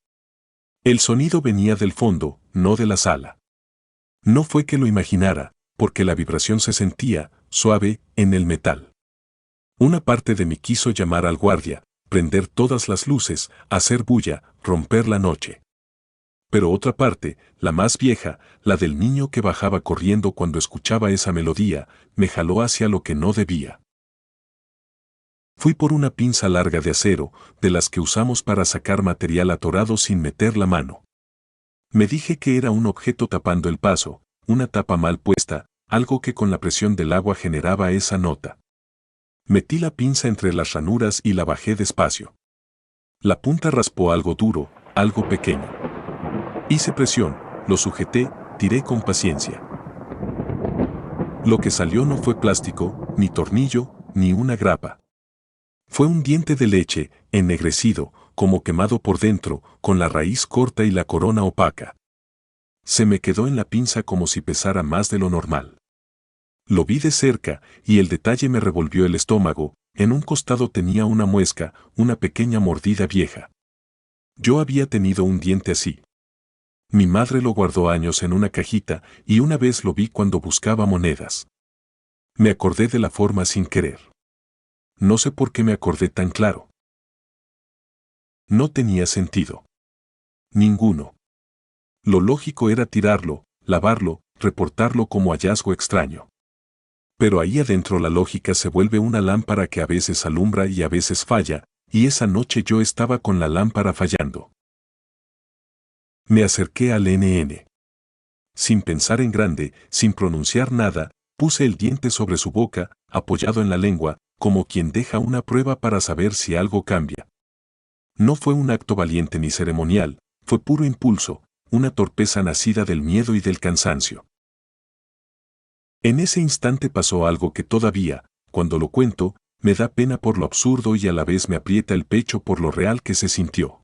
El sonido venía del fondo, no de la sala. No fue que lo imaginara, porque la vibración se sentía, suave, en el metal. Una parte de mí quiso llamar al guardia, prender todas las luces, hacer bulla, romper la noche. Pero otra parte, la más vieja, la del niño que bajaba corriendo cuando escuchaba esa melodía, me jaló hacia lo que no debía. Fui por una pinza larga de acero, de las que usamos para sacar material atorado sin meter la mano. Me dije que era un objeto tapando el paso, una tapa mal puesta, algo que con la presión del agua generaba esa nota. Metí la pinza entre las ranuras y la bajé despacio. La punta raspó algo duro, algo pequeño. Hice presión, lo sujeté, tiré con paciencia. Lo que salió no fue plástico, ni tornillo, ni una grapa. Fue un diente de leche, ennegrecido, como quemado por dentro, con la raíz corta y la corona opaca. Se me quedó en la pinza como si pesara más de lo normal. Lo vi de cerca, y el detalle me revolvió el estómago. En un costado tenía una muesca, una pequeña mordida vieja. Yo había tenido un diente así. Mi madre lo guardó años en una cajita, y una vez lo vi cuando buscaba monedas. Me acordé de la forma sin querer. No sé por qué me acordé tan claro. No tenía sentido. Ninguno. Lo lógico era tirarlo, lavarlo, reportarlo como hallazgo extraño. Pero ahí adentro la lógica se vuelve una lámpara que a veces alumbra y a veces falla, y esa noche yo estaba con la lámpara fallando. Me acerqué al NN. Sin pensar en grande, sin pronunciar nada, puse el diente sobre su boca, apoyado en la lengua, como quien deja una prueba para saber si algo cambia. No fue un acto valiente ni ceremonial, fue puro impulso, una torpeza nacida del miedo y del cansancio. En ese instante pasó algo que todavía, cuando lo cuento, me da pena por lo absurdo y a la vez me aprieta el pecho por lo real que se sintió.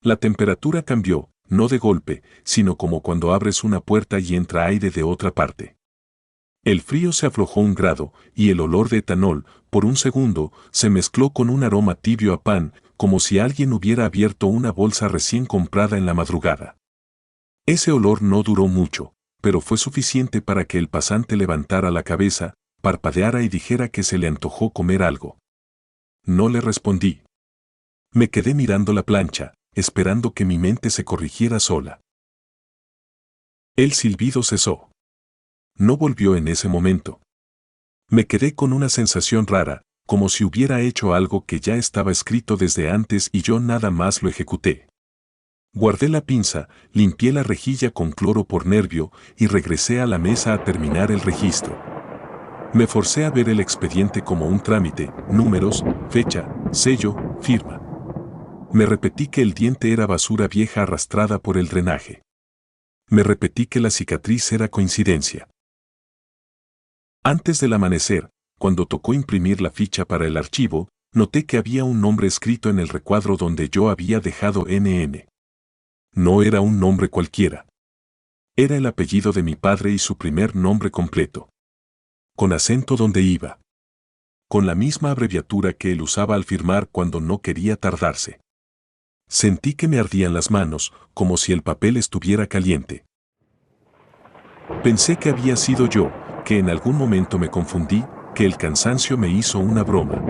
La temperatura cambió, no de golpe, sino como cuando abres una puerta y entra aire de otra parte. El frío se aflojó un grado, y el olor de etanol, por un segundo, se mezcló con un aroma tibio a pan, como si alguien hubiera abierto una bolsa recién comprada en la madrugada. Ese olor no duró mucho, pero fue suficiente para que el pasante levantara la cabeza, parpadeara y dijera que se le antojó comer algo. No le respondí. Me quedé mirando la plancha, esperando que mi mente se corrigiera sola. El silbido cesó. No volvió en ese momento. Me quedé con una sensación rara, como si hubiera hecho algo que ya estaba escrito desde antes y yo nada más lo ejecuté. Guardé la pinza, limpié la rejilla con cloro por nervio y regresé a la mesa a terminar el registro. Me forcé a ver el expediente como un trámite, números, fecha, sello, firma. Me repetí que el diente era basura vieja arrastrada por el drenaje. Me repetí que la cicatriz era coincidencia. Antes del amanecer, cuando tocó imprimir la ficha para el archivo, noté que había un nombre escrito en el recuadro donde yo había dejado NN. No era un nombre cualquiera. Era el apellido de mi padre y su primer nombre completo. Con acento donde iba. Con la misma abreviatura que él usaba al firmar cuando no quería tardarse. Sentí que me ardían las manos, como si el papel estuviera caliente. Pensé que había sido yo, que en algún momento me confundí, que el cansancio me hizo una broma.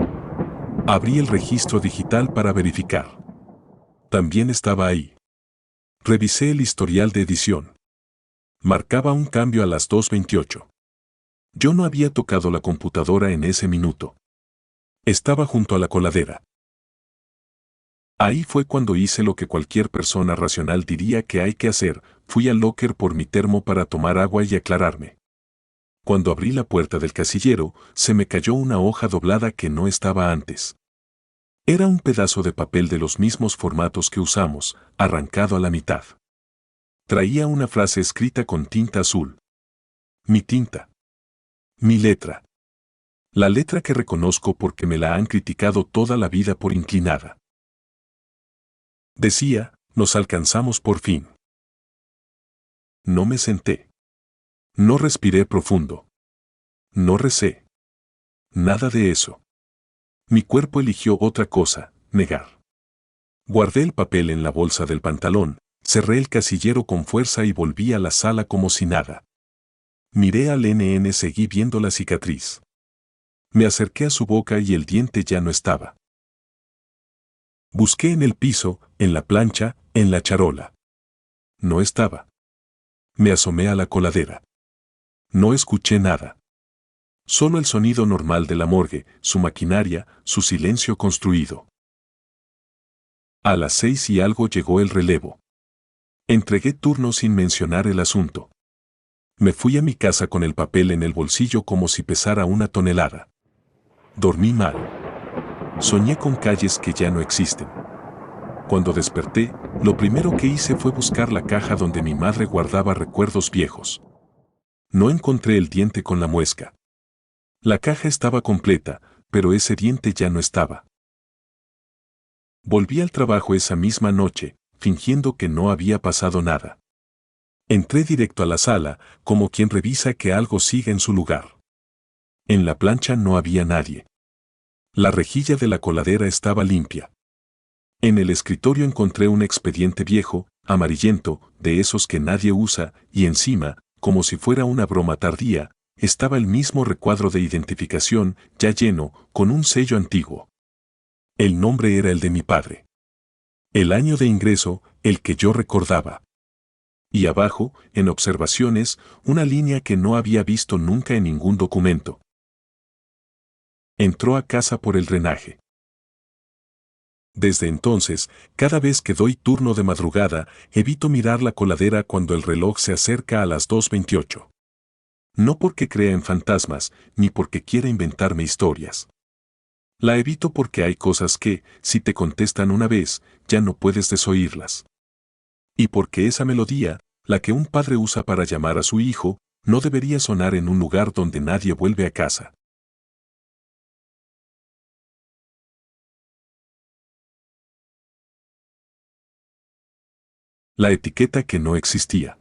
Abrí el registro digital para verificar. También estaba ahí. Revisé el historial de edición. Marcaba un cambio a las 2:28. Yo no había tocado la computadora en ese minuto. Estaba junto a la coladera. Ahí fue cuando hice lo que cualquier persona racional diría que hay que hacer, fui al locker por mi termo para tomar agua y aclararme. Cuando abrí la puerta del casillero, se me cayó una hoja doblada que no estaba antes. Era un pedazo de papel de los mismos formatos que usamos, arrancado a la mitad. Traía una frase escrita con tinta azul. Mi tinta. Mi letra. La letra que reconozco porque me la han criticado toda la vida por inclinada. Decía, nos alcanzamos por fin. No me senté. No respiré profundo. No recé. Nada de eso. Mi cuerpo eligió otra cosa, negar. Guardé el papel en la bolsa del pantalón, cerré el casillero con fuerza y volví a la sala como si nada. Miré al NN, seguí viendo la cicatriz. Me acerqué a su boca y el diente ya no estaba. Busqué en el piso, en la plancha, en la charola. No estaba. Me asomé a la coladera. No escuché nada. Solo el sonido normal de la morgue, su maquinaria, su silencio construido. A las 6 y algo llegó el relevo. Entregué turno sin mencionar el asunto. Me fui a mi casa con el papel en el bolsillo como si pesara una tonelada. Dormí mal. Soñé con calles que ya no existen. Cuando desperté, lo primero que hice fue buscar la caja donde mi madre guardaba recuerdos viejos. No encontré el diente con la muesca. La caja estaba completa, pero ese diente ya no estaba. Volví al trabajo esa misma noche, fingiendo que no había pasado nada. Entré directo a la sala, como quien revisa que algo sigue en su lugar. En la plancha no había nadie. La rejilla de la coladera estaba limpia. En el escritorio encontré un expediente viejo, amarillento, de esos que nadie usa, y encima, como si fuera una broma tardía, estaba el mismo recuadro de identificación, ya lleno, con un sello antiguo. El nombre era el de mi padre. El año de ingreso, el que yo recordaba. Y abajo, en observaciones, una línea que no había visto nunca en ningún documento. Entró a casa por el drenaje. Desde entonces, cada vez que doy turno de madrugada, evito mirar la coladera cuando el reloj se acerca a las 2:28. No porque crea en fantasmas, ni porque quiera inventarme historias. La evito porque hay cosas que, si te contestan una vez, ya no puedes desoírlas. Y porque esa melodía, la que un padre usa para llamar a su hijo, no debería sonar en un lugar donde nadie vuelve a casa. La etiqueta que no existía.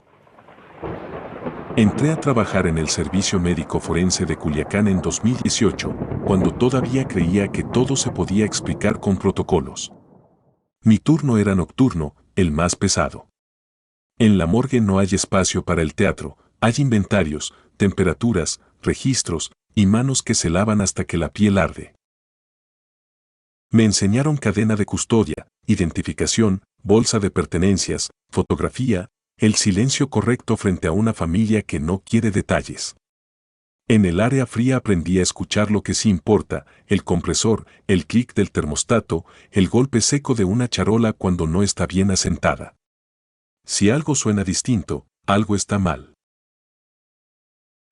Entré a trabajar en el Servicio Médico Forense de Culiacán en 2018, cuando todavía creía que todo se podía explicar con protocolos. Mi turno era nocturno, el más pesado. En la morgue no hay espacio para el teatro, hay inventarios, temperaturas, registros y manos que se lavan hasta que la piel arde. Me enseñaron cadena de custodia, identificación, bolsa de pertenencias, fotografía, el silencio correcto frente a una familia que no quiere detalles. En el área fría aprendí a escuchar lo que sí importa, el compresor, el clic del termostato, el golpe seco de una charola cuando no está bien asentada. Si algo suena distinto, algo está mal.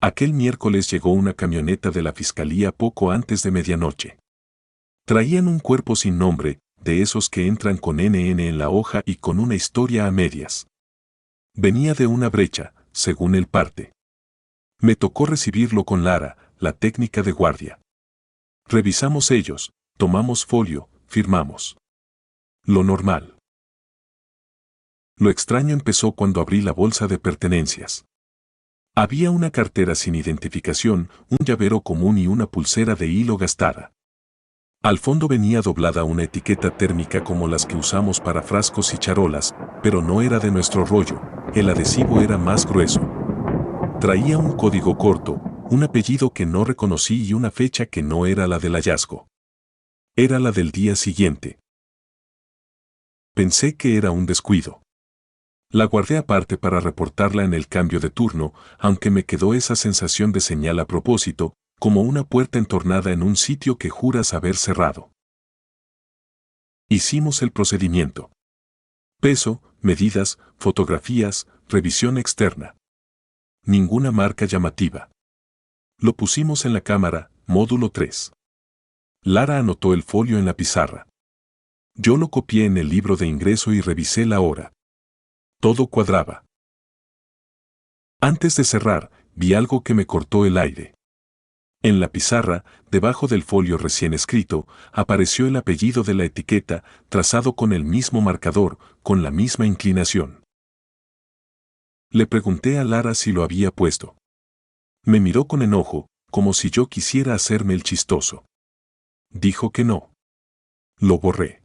Aquel miércoles llegó una camioneta de la fiscalía poco antes de medianoche. Traían un cuerpo sin nombre, de esos que entran con NN en la hoja y con una historia a medias. Venía de una brecha, según el parte. Me tocó recibirlo con Lara, la técnica de guardia. Revisamos ellos, tomamos folio, firmamos. Lo normal. Lo extraño empezó cuando abrí la bolsa de pertenencias. Había una cartera sin identificación, un llavero común y una pulsera de hilo gastada. Al fondo venía doblada una etiqueta térmica como las que usamos para frascos y charolas, pero no era de nuestro rollo, el adhesivo era más grueso. Traía un código corto, un apellido que no reconocí y una fecha que no era la del hallazgo. Era la del día siguiente. Pensé que era un descuido. La guardé aparte para reportarla en el cambio de turno, aunque me quedó esa sensación de señal a propósito, como una puerta entornada en un sitio que juras haber cerrado. Hicimos el procedimiento. Peso, medidas, fotografías, revisión externa. Ninguna marca llamativa. Lo pusimos en la cámara, módulo 3. Lara anotó el folio en la pizarra. Yo lo copié en el libro de ingreso y revisé la hora. Todo cuadraba. Antes de cerrar, vi algo que me cortó el aire. En la pizarra, debajo del folio recién escrito, apareció el apellido de la etiqueta, trazado con el mismo marcador, con la misma inclinación. Le pregunté a Lara si lo había puesto. Me miró con enojo, como si yo quisiera hacerme el chistoso. Dijo que no. Lo borré.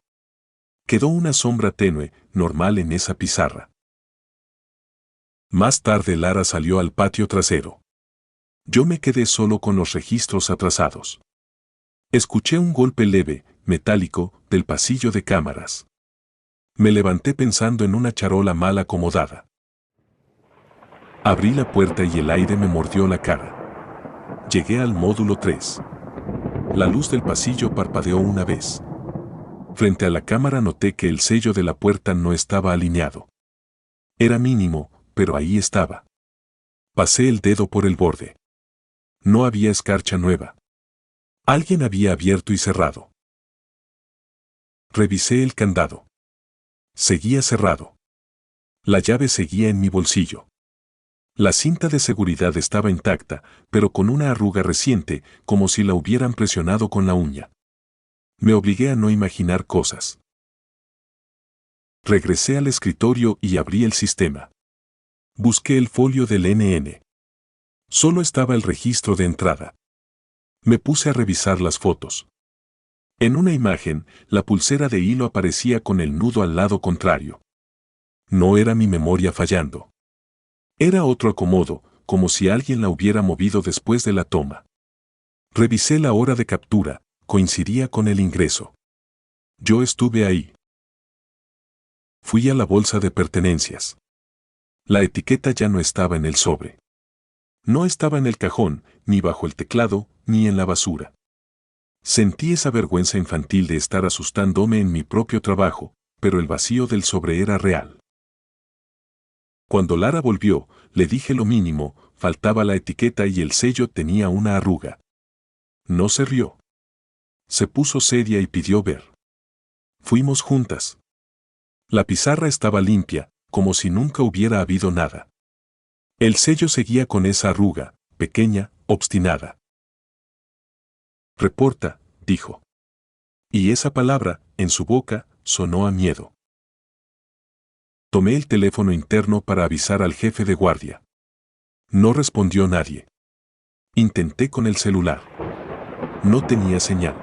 Quedó una sombra tenue, normal en esa pizarra. Más tarde Lara salió al patio trasero. Yo me quedé solo con los registros atrasados. Escuché un golpe leve, metálico, del pasillo de cámaras. Me levanté pensando en una charola mal acomodada. Abrí la puerta y el aire me mordió la cara. Llegué al módulo 3. La luz del pasillo parpadeó una vez. Frente a la cámara noté que el sello de la puerta no estaba alineado. Era mínimo, pero ahí estaba. Pasé el dedo por el borde. No había escarcha nueva. Alguien había abierto y cerrado. Revisé el candado. Seguía cerrado. La llave seguía en mi bolsillo. La cinta de seguridad estaba intacta, pero con una arruga reciente, como si la hubieran presionado con la uña. Me obligué a no imaginar cosas. Regresé al escritorio y abrí el sistema. Busqué el folio del NN. Solo estaba el registro de entrada. Me puse a revisar las fotos. En una imagen, la pulsera de hilo aparecía con el nudo al lado contrario. No era mi memoria fallando. Era otro acomodo, como si alguien la hubiera movido después de la toma. Revisé la hora de captura, coincidía con el ingreso. Yo estuve ahí. Fui a la bolsa de pertenencias. La etiqueta ya no estaba en el sobre. No estaba en el cajón, ni bajo el teclado, ni en la basura. Sentí esa vergüenza infantil de estar asustándome en mi propio trabajo, pero el vacío del sobre era real. Cuando Lara volvió, le dije lo mínimo, faltaba la etiqueta y el sello tenía una arruga. No se rió. Se puso seria y pidió ver. Fuimos juntas. La pizarra estaba limpia, como si nunca hubiera habido nada. El sello seguía con esa arruga, pequeña, obstinada. Reporta, dijo. Y esa palabra, en su boca, sonó a miedo. Tomé el teléfono interno para avisar al jefe de guardia. No respondió nadie. Intenté con el celular. No tenía señal.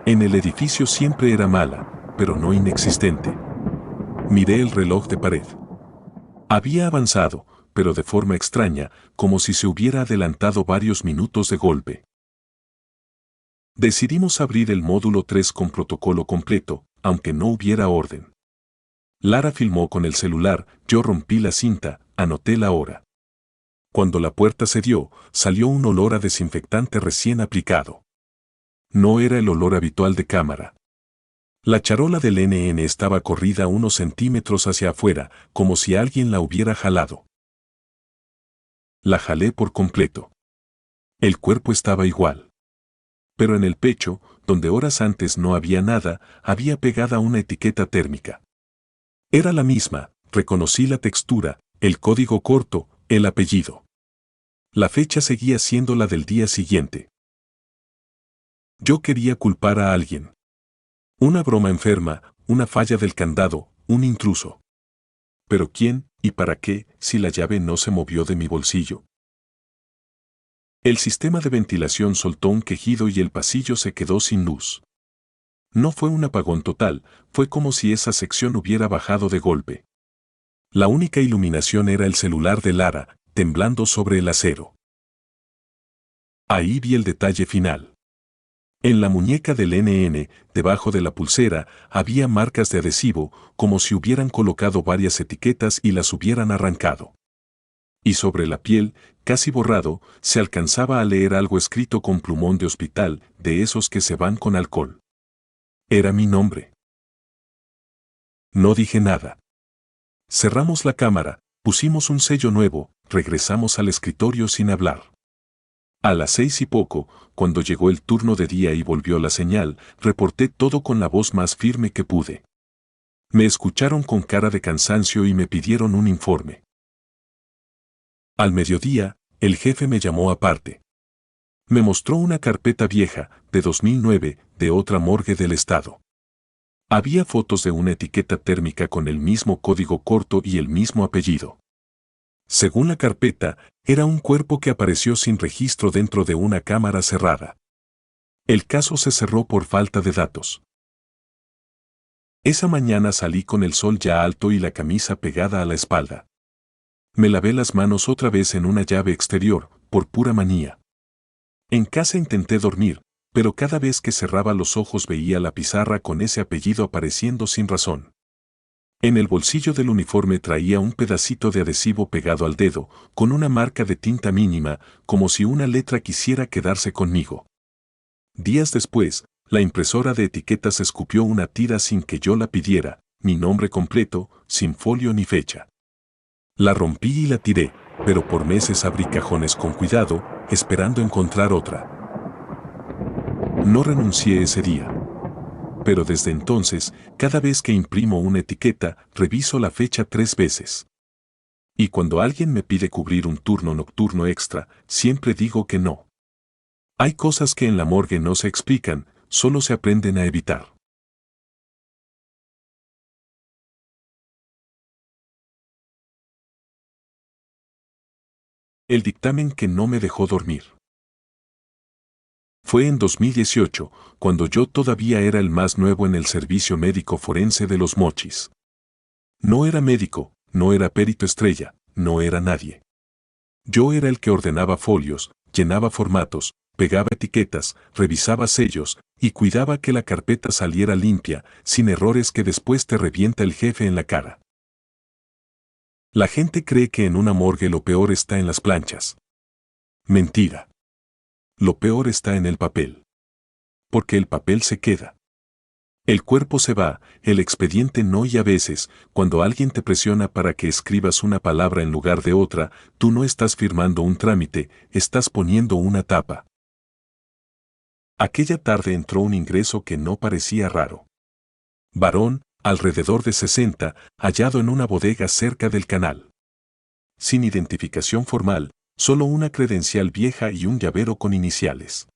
En el edificio siempre era mala, pero no inexistente. Miré el reloj de pared. Había avanzado, pero de forma extraña, como si se hubiera adelantado varios minutos de golpe. Decidimos abrir el módulo 3 con protocolo completo, aunque no hubiera orden. Lara filmó con el celular, yo rompí la cinta, anoté la hora. Cuando la puerta se dio, salió un olor a desinfectante recién aplicado. No era el olor habitual de cámara. La charola del NN estaba corrida unos centímetros hacia afuera, como si alguien la hubiera jalado. La jalé por completo. El cuerpo estaba igual. Pero en el pecho, donde horas antes no había nada, había pegada una etiqueta térmica. Era la misma, reconocí la textura, el código corto, el apellido. La fecha seguía siendo la del día siguiente. Yo quería culpar a alguien. Una broma enferma, una falla del candado, un intruso. ¿Pero quién y para qué si la llave no se movió de mi bolsillo? El sistema de ventilación soltó un quejido y el pasillo se quedó sin luz. No fue un apagón total, fue como si esa sección hubiera bajado de golpe. La única iluminación era el celular de Lara, temblando sobre el acero. Ahí vi el detalle final. En la muñeca del NN, debajo de la pulsera, había marcas de adhesivo, como si hubieran colocado varias etiquetas y las hubieran arrancado. Y sobre la piel, casi borrado, se alcanzaba a leer algo escrito con plumón de hospital, de esos que se van con alcohol. Era mi nombre. No dije nada. Cerramos la cámara, pusimos un sello nuevo, regresamos al escritorio sin hablar. A las 6 y poco, cuando llegó el turno de día y volvió la señal, reporté todo con la voz más firme que pude. Me escucharon con cara de cansancio y me pidieron un informe. Al mediodía, el jefe me llamó aparte. Me mostró una carpeta vieja, de 2009, de otra morgue del estado. Había fotos de una etiqueta térmica con el mismo código corto y el mismo apellido. Según la carpeta, era un cuerpo que apareció sin registro dentro de una cámara cerrada. El caso se cerró por falta de datos. Esa mañana salí con el sol ya alto y la camisa pegada a la espalda. Me lavé las manos otra vez en una llave exterior, por pura manía. En casa intenté dormir, pero cada vez que cerraba los ojos veía la pizarra con ese apellido apareciendo sin razón. En el bolsillo del uniforme traía un pedacito de adhesivo pegado al dedo, con una marca de tinta mínima, como si una letra quisiera quedarse conmigo. Días después, la impresora de etiquetas escupió una tira sin que yo la pidiera, mi nombre completo, sin folio ni fecha. La rompí y la tiré, pero por meses abrí cajones con cuidado, esperando encontrar otra. No renuncié ese día. Pero desde entonces, cada vez que imprimo una etiqueta, reviso la fecha 3 veces. Y cuando alguien me pide cubrir un turno nocturno extra, siempre digo que no. Hay cosas que en la morgue no se explican, solo se aprenden a evitar. El dictamen que no me dejó dormir. Fue en 2018, cuando yo todavía era el más nuevo en el servicio médico forense de Los Mochis. No era médico, no era perito estrella, no era nadie. Yo era el que ordenaba folios, llenaba formatos, pegaba etiquetas, revisaba sellos, y cuidaba que la carpeta saliera limpia, sin errores que después te revienta el jefe en la cara. La gente cree que en una morgue lo peor está en las planchas. Mentira. Lo peor está en el papel. porque el papel se queda. El cuerpo se va, el expediente no, y a veces, cuando alguien te presiona para que escribas una palabra en lugar de otra, tú no estás firmando un trámite, estás poniendo una tapa. Aquella tarde entró un ingreso que no parecía raro. Varón, alrededor de 60, hallado en una bodega cerca del canal. Sin identificación formal, solo una credencial vieja y un llavero con iniciales.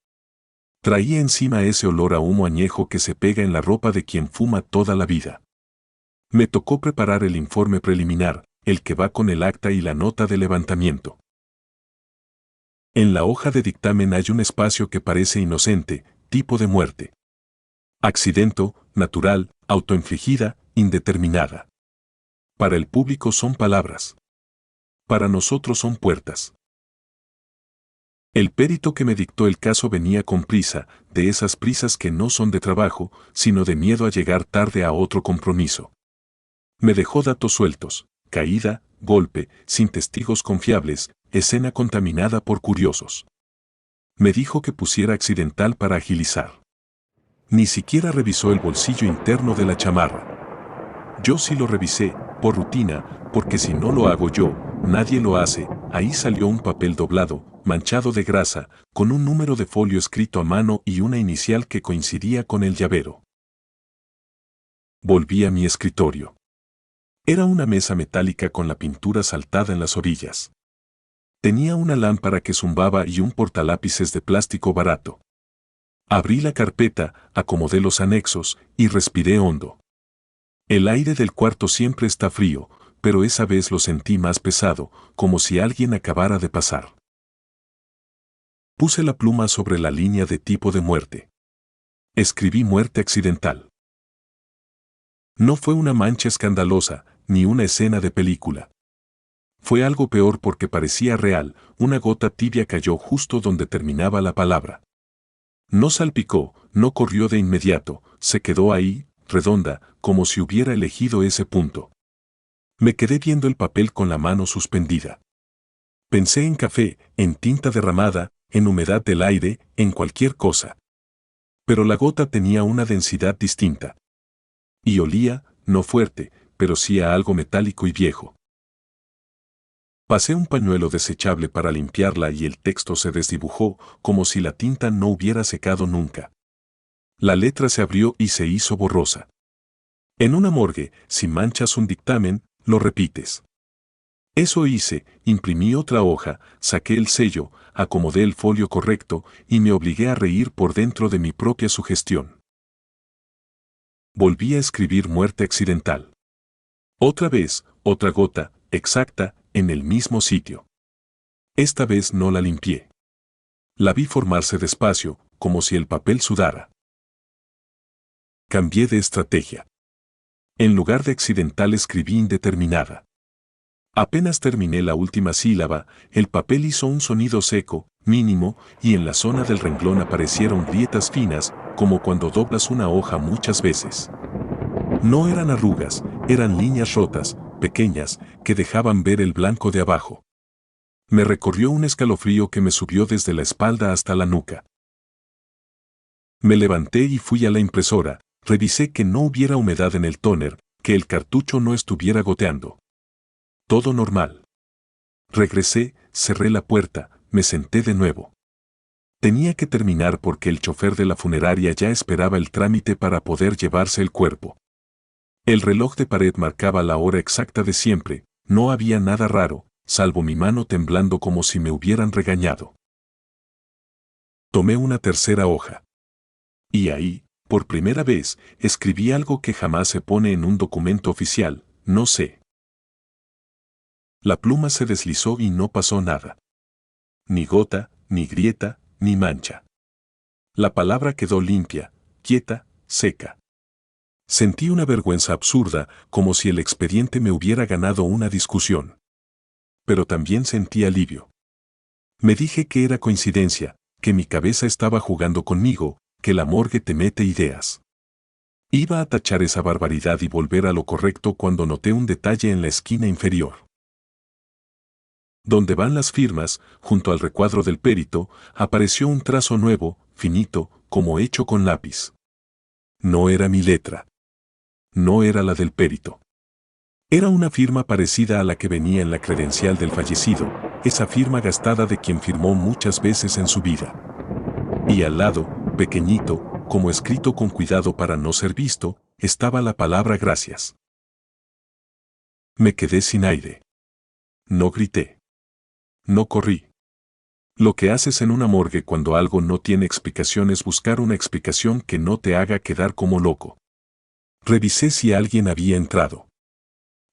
Traía encima ese olor a humo añejo que se pega en la ropa de quien fuma toda la vida. Me tocó preparar el informe preliminar, el que va con el acta y la nota de levantamiento. En la hoja de dictamen hay un espacio que parece inocente, tipo de muerte. Accidento, natural, autoinfligida, indeterminada. Para el público son palabras. Para nosotros son puertas. El perito que me dictó el caso venía con prisa, de esas prisas que no son de trabajo, sino de miedo a llegar tarde a otro compromiso. Me dejó datos sueltos, caída, golpe, sin testigos confiables, escena contaminada por curiosos. Me dijo que pusiera accidental para agilizar. Ni siquiera revisó el bolsillo interno de la chamarra. Yo sí lo revisé, por rutina, porque si no lo hago yo, nadie lo hace. Ahí salió un papel doblado, manchado de grasa, con un número de folio escrito a mano y una inicial que coincidía con el llavero. Volví a mi escritorio. Era una mesa metálica con la pintura saltada en las orillas. Tenía una lámpara que zumbaba y un portalápices de plástico barato. Abrí la carpeta, acomodé los anexos y respiré hondo. El aire del cuarto siempre está frío, pero esa vez lo sentí más pesado, como si alguien acabara de pasar. Puse la pluma sobre la línea de tipo de muerte. Escribí muerte accidental. No fue una mancha escandalosa, ni una escena de película. Fue algo peor porque parecía real, una gota tibia cayó justo donde terminaba la palabra. No salpicó, no corrió de inmediato, se quedó ahí, redonda, como si hubiera elegido ese punto. Me quedé viendo el papel con la mano suspendida. Pensé en café, en tinta derramada, en humedad del aire, en cualquier cosa. Pero la gota tenía una densidad distinta. Y olía, no fuerte, pero sí a algo metálico y viejo. Pasé un pañuelo desechable para limpiarla y el texto se desdibujó, como si la tinta no hubiera secado nunca. La letra se abrió y se hizo borrosa. En una morgue, si manchas un dictamen, lo repites. Eso hice, imprimí otra hoja, saqué el sello, acomodé el folio correcto y me obligué a reír por dentro de mi propia sugestión. Volví a escribir muerte accidental. Otra vez, otra gota, exacta, en el mismo sitio. Esta vez no la limpié. La vi formarse despacio, como si el papel sudara. Cambié de estrategia. En lugar de accidental escribí indeterminada. Apenas terminé la última sílaba, el papel hizo un sonido seco, mínimo, y en la zona del renglón aparecieron grietas finas, como cuando doblas una hoja muchas veces. No eran arrugas, eran líneas rotas, pequeñas, que dejaban ver el blanco de abajo. Me recorrió un escalofrío que me subió desde la espalda hasta la nuca. Me levanté y fui a la impresora, revisé que no hubiera humedad en el tóner, que el cartucho no estuviera goteando. Todo normal. Regresé, cerré la puerta, me senté de nuevo. Tenía que terminar porque el chofer de la funeraria ya esperaba el trámite para poder llevarse el cuerpo. El reloj de pared marcaba la hora exacta de siempre, no había nada raro, salvo mi mano temblando como si me hubieran regañado. Tomé una tercera hoja. Y ahí, por primera vez, escribí algo que jamás se pone en un documento oficial, no sé. La pluma se deslizó y no pasó nada. Ni gota, ni grieta, ni mancha. La palabra quedó limpia, quieta, seca. Sentí una vergüenza absurda, como si el expediente me hubiera ganado una discusión. Pero también sentí alivio. Me dije que era coincidencia, que mi cabeza estaba jugando conmigo, que la morgue te mete ideas. Iba a tachar esa barbaridad y volver a lo correcto cuando noté un detalle en la esquina inferior. Donde van las firmas, junto al recuadro del perito, apareció un trazo nuevo, finito, como hecho con lápiz. No era mi letra. No era la del perito. Era una firma parecida a la que venía en la credencial del fallecido, esa firma gastada de quien firmó muchas veces en su vida. Y al lado, pequeñito, como escrito con cuidado para no ser visto, estaba la palabra gracias. Me quedé sin aire. No grité. No corrí. Lo que haces en una morgue cuando algo no tiene explicación es buscar una explicación que no te haga quedar como loco. Revisé si alguien había entrado.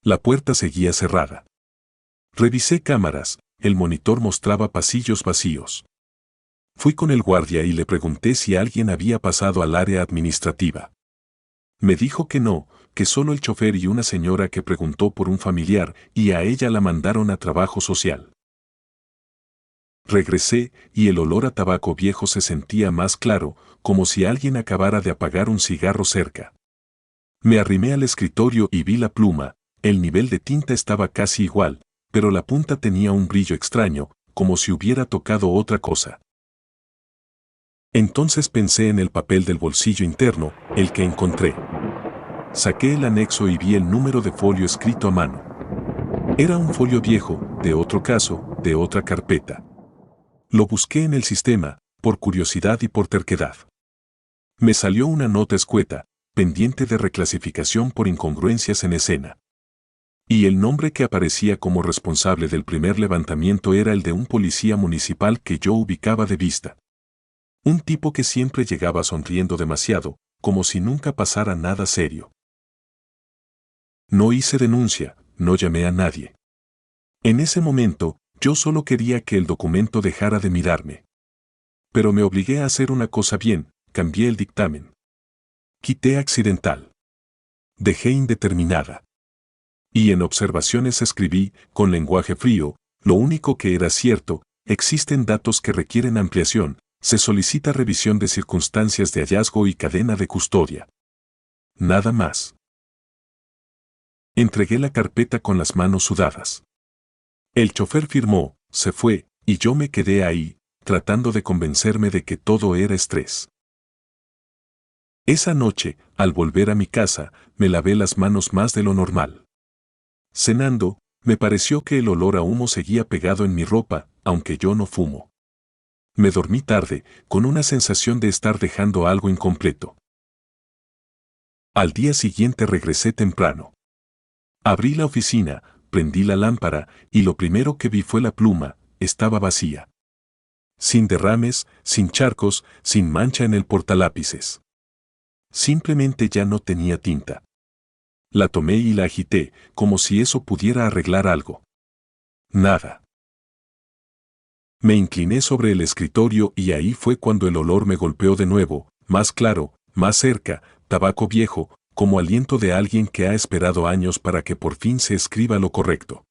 La puerta seguía cerrada. Revisé cámaras, el monitor mostraba pasillos vacíos. Fui con el guardia y le pregunté si alguien había pasado al área administrativa. Me dijo que no, que solo el chofer y una señora que preguntó por un familiar y a ella la mandaron a trabajo social. Regresé y el olor a tabaco viejo se sentía más claro, como si alguien acabara de apagar un cigarro cerca. Me arrimé al escritorio y vi la pluma, el nivel de tinta estaba casi igual, pero la punta tenía un brillo extraño, como si hubiera tocado otra cosa. Entonces pensé en el papel del bolsillo interno, el que encontré. Saqué el anexo y vi el número de folio escrito a mano. Era un folio viejo, de otro caso, de otra carpeta. Lo busqué en el sistema, por curiosidad y por terquedad. Me salió una nota escueta, pendiente de reclasificación por incongruencias en escena. Y el nombre que aparecía como responsable del primer levantamiento era el de un policía municipal que yo ubicaba de vista. Un tipo que siempre llegaba sonriendo demasiado, como si nunca pasara nada serio. No hice denuncia, no llamé a nadie. En ese momento, yo solo quería que el documento dejara de mirarme. Pero me obligué a hacer una cosa bien, cambié el dictamen. Quité accidental. Dejé indeterminada. Y en observaciones escribí, con lenguaje frío, lo único que era cierto, existen datos que requieren ampliación, se solicita revisión de circunstancias de hallazgo y cadena de custodia. Nada más. Entregué la carpeta con las manos sudadas. El chofer firmó, se fue, y yo me quedé ahí, tratando de convencerme de que todo era estrés. Esa noche, al volver a mi casa, me lavé las manos más de lo normal. Cenando, me pareció que el olor a humo seguía pegado en mi ropa, aunque yo no fumo. Me dormí tarde, con una sensación de estar dejando algo incompleto. Al día siguiente regresé temprano. Abrí la oficina, prendí la lámpara, y lo primero que vi fue la pluma, estaba vacía. Sin derrames, sin charcos, sin mancha en el portalápices. Simplemente ya no tenía tinta. La tomé y la agité, como si eso pudiera arreglar algo. Nada. Me incliné sobre el escritorio y ahí fue cuando el olor me golpeó de nuevo, más claro, más cerca, tabaco viejo, como aliento de alguien que ha esperado años para que por fin se escriba lo correcto.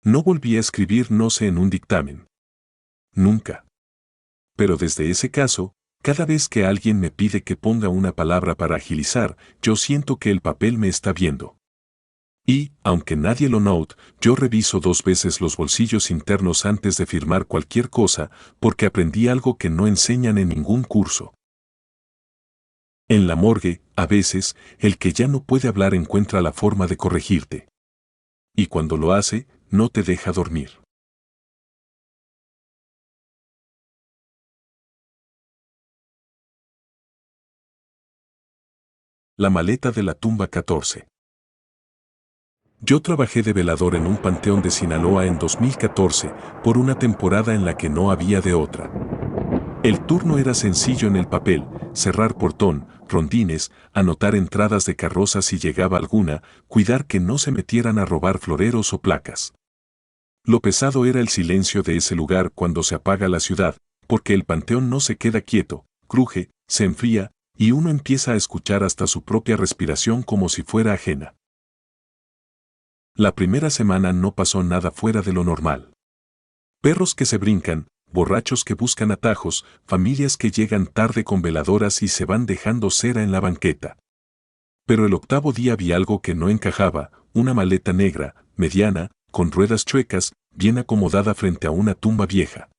No volví a escribir no sé en un dictamen. Nunca. Pero desde ese caso, cada vez que alguien me pide que ponga una palabra para agilizar, yo siento que el papel me está viendo. Y, aunque nadie lo note, yo reviso 2 veces los bolsillos internos antes de firmar cualquier cosa, porque aprendí algo que no enseñan en ningún curso. En la morgue, a veces, el que ya no puede hablar encuentra la forma de corregirte. Y cuando lo hace, no te deja dormir. La maleta de la tumba 14. Yo trabajé de velador en un panteón de Sinaloa en 2014, por una temporada en la que no había de otra. El turno era sencillo en el papel, cerrar portón, rondines, anotar entradas de carrozas si llegaba alguna, cuidar que no se metieran a robar floreros o placas. Lo pesado era el silencio de ese lugar cuando se apaga la ciudad, porque el panteón no se queda quieto, cruje, se enfría, y uno empieza a escuchar hasta su propia respiración como si fuera ajena. La primera semana no pasó nada fuera de lo normal. Perros que se brincan, borrachos que buscan atajos, familias que llegan tarde con veladoras y se van dejando cera en la banqueta. Pero el 8º día vi algo que no encajaba, una maleta negra, mediana, con ruedas chuecas, bien acomodada frente a una tumba vieja.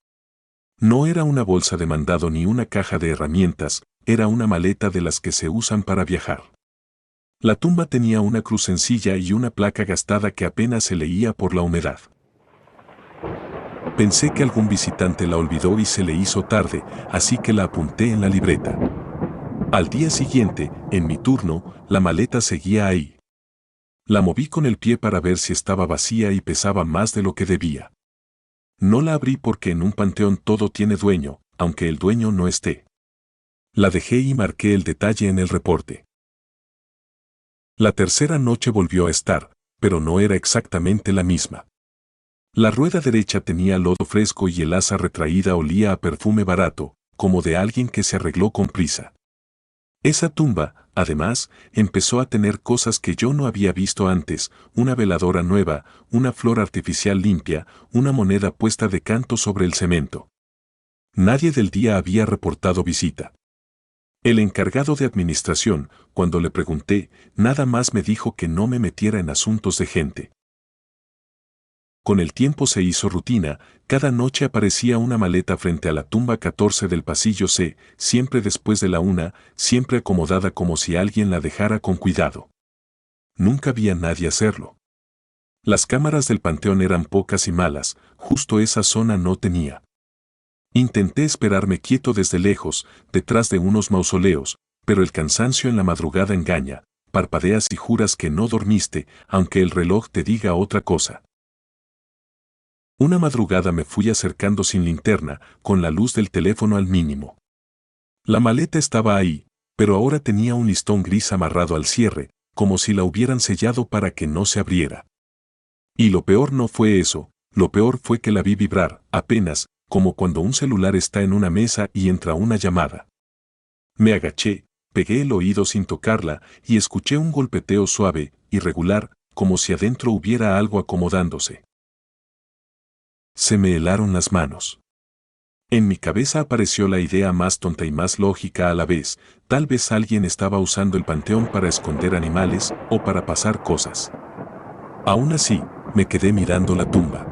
No era una bolsa de mandado ni una caja de herramientas, era una maleta de las que se usan para viajar. La tumba tenía una cruz sencilla y una placa gastada que apenas se leía por la humedad. Pensé que algún visitante la olvidó y se le hizo tarde, así que la apunté en la libreta. Al día siguiente, en mi turno, la maleta seguía ahí. La moví con el pie para ver si estaba vacía y pesaba más de lo que debía. No la abrí porque en un panteón todo tiene dueño, aunque el dueño no esté. La dejé y marqué el detalle en el reporte. La tercera noche volvió a estar, pero no era exactamente la misma. La rueda derecha tenía lodo fresco y el asa retraída olía a perfume barato, como de alguien que se arregló con prisa. Esa tumba, además, empezó a tener cosas que yo no había visto antes, una veladora nueva, una flor artificial limpia, una moneda puesta de canto sobre el cemento. Nadie del día había reportado visita. El encargado de administración, cuando le pregunté, nada más me dijo que no me metiera en asuntos de gente. Con el tiempo se hizo rutina, cada noche aparecía una maleta frente a la tumba 14 del pasillo C, siempre después de la 1, siempre acomodada como si alguien la dejara con cuidado. Nunca vi a nadie hacerlo. Las cámaras del panteón eran pocas y malas, justo esa zona no tenía. Intenté esperarme quieto desde lejos, detrás de unos mausoleos, pero el cansancio en la madrugada engaña, parpadeas y juras que no dormiste, aunque el reloj te diga otra cosa. Una madrugada me fui acercando sin linterna, con la luz del teléfono al mínimo. La maleta estaba ahí, pero ahora tenía un listón gris amarrado al cierre, como si la hubieran sellado para que no se abriera. Y lo peor no fue eso, lo peor fue que la vi vibrar, apenas, como cuando un celular está en una mesa y entra una llamada. Me agaché, pegué el oído sin tocarla y escuché un golpeteo suave, irregular, como si adentro hubiera algo acomodándose. Se me helaron las manos. En mi cabeza apareció la idea más tonta y más lógica a la vez, tal vez alguien estaba usando el panteón para esconder animales o para pasar cosas. Aún así, me quedé mirando la tumba.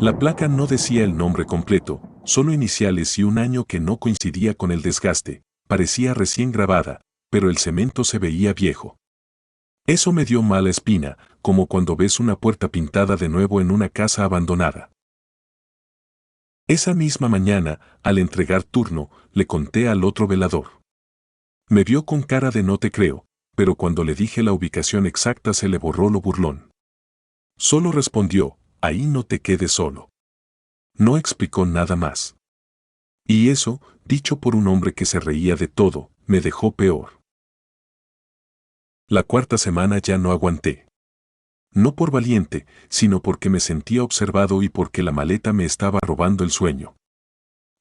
La placa no decía el nombre completo, solo iniciales y un año que no coincidía con el desgaste, parecía recién grabada, pero el cemento se veía viejo. Eso me dio mala espina, como cuando ves una puerta pintada de nuevo en una casa abandonada. Esa misma mañana, al entregar turno, le conté al otro velador. Me vio con cara de no te creo, pero cuando le dije la ubicación exacta se le borró lo burlón. Solo respondió, ahí no te quedes solo. No explicó nada más. Y eso, dicho por un hombre que se reía de todo, me dejó peor. La cuarta semana ya no aguanté. No por valiente, sino porque me sentía observado y porque la maleta me estaba robando el sueño.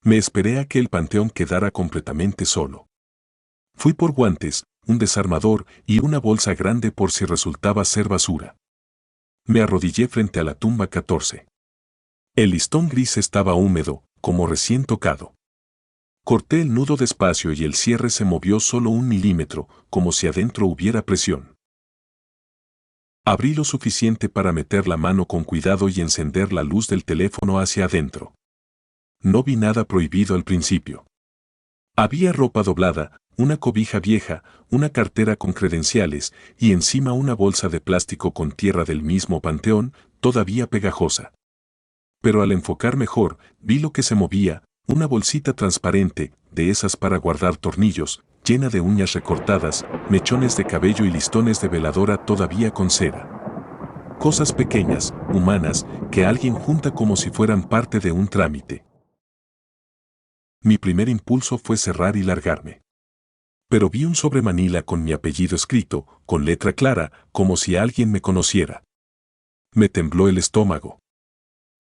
Me esperé a que el panteón quedara completamente solo. Fui por guantes, un desarmador y una bolsa grande por si resultaba ser basura. Me arrodillé frente a la tumba 14. El listón gris estaba húmedo, como recién tocado. Corté el nudo despacio y el cierre se movió solo 1 milímetro, como si adentro hubiera presión. Abrí lo suficiente para meter la mano con cuidado y encender la luz del teléfono hacia adentro. No vi nada prohibido al principio. Había ropa doblada, una cobija vieja, una cartera con credenciales y encima una bolsa de plástico con tierra del mismo panteón, todavía pegajosa. Pero al enfocar mejor, vi lo que se movía, una bolsita transparente, de esas para guardar tornillos, llena de uñas recortadas, mechones de cabello y listones de veladora todavía con cera. Cosas pequeñas, humanas, que alguien junta como si fueran parte de un trámite. Mi primer impulso fue cerrar y largarme. Pero vi un sobre manila con mi apellido escrito, con letra clara, como si alguien me conociera. Me tembló el estómago.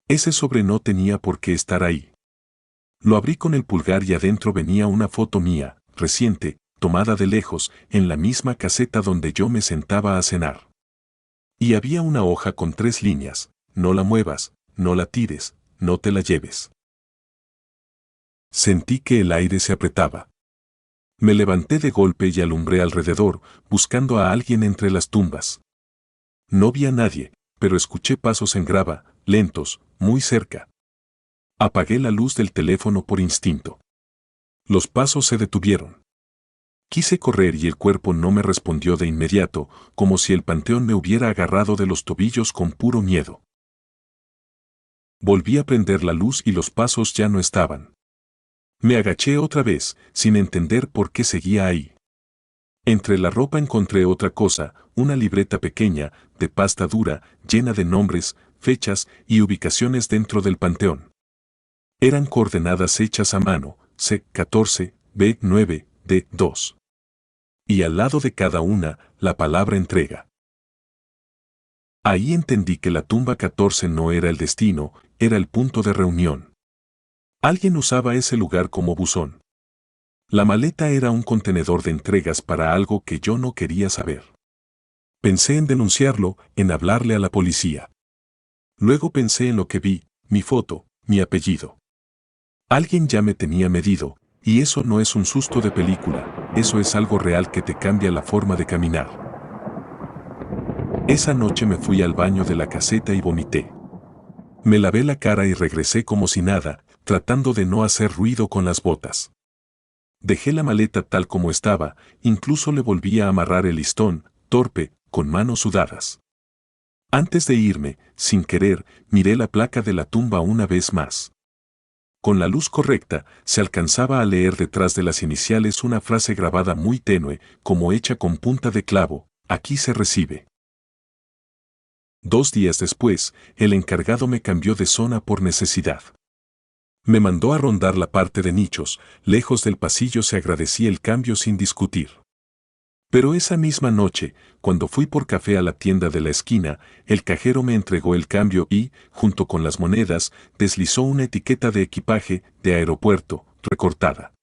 Ese sobre no tenía por qué estar ahí. Lo abrí con el pulgar y adentro venía una foto mía, reciente, tomada de lejos, en la misma caseta donde yo me sentaba a cenar. Y había una hoja con 3 líneas, no la muevas, no la tires, no te la lleves. Sentí que el aire se apretaba. Me levanté de golpe y alumbré alrededor, buscando a alguien entre las tumbas. No vi a nadie, pero escuché pasos en grava, lentos, muy cerca. Apagué la luz del teléfono por instinto. Los pasos se detuvieron. Quise correr y el cuerpo no me respondió de inmediato, como si el panteón me hubiera agarrado de los tobillos con puro miedo. Volví a prender la luz y los pasos ya no estaban. Me agaché otra vez, sin entender por qué seguía ahí. Entre la ropa encontré otra cosa, una libreta pequeña, de pasta dura, llena de nombres, fechas y ubicaciones dentro del panteón. Eran coordenadas hechas a mano, C14, B9, D2. Y al lado de cada una, la palabra entrega. Ahí entendí que la tumba 14 no era el destino, era el punto de reunión. Alguien usaba ese lugar como buzón. La maleta era un contenedor de entregas para algo que yo no quería saber. Pensé en denunciarlo, en hablarle a la policía. Luego pensé en lo que vi, mi foto, mi apellido. Alguien ya me tenía medido, y eso no es un susto de película, eso es algo real que te cambia la forma de caminar. Esa noche me fui al baño de la caseta y vomité. Me lavé la cara y regresé como si nada, tratando de no hacer ruido con las botas. Dejé la maleta tal como estaba, incluso le volví a amarrar el listón, torpe, con manos sudadas. Antes de irme, sin querer, miré la placa de la tumba una vez más. Con la luz correcta, se alcanzaba a leer detrás de las iniciales una frase grabada muy tenue, como hecha con punta de clavo: aquí se recibe. 2 días después, el encargado me cambió de zona por necesidad. Me mandó a rondar la parte de nichos, lejos del pasillo. Se agradecía el cambio sin discutir. Pero esa misma noche, cuando fui por café a la tienda de la esquina, el cajero me entregó el cambio y, junto con las monedas, deslizó una etiqueta de equipaje, de aeropuerto, recortada.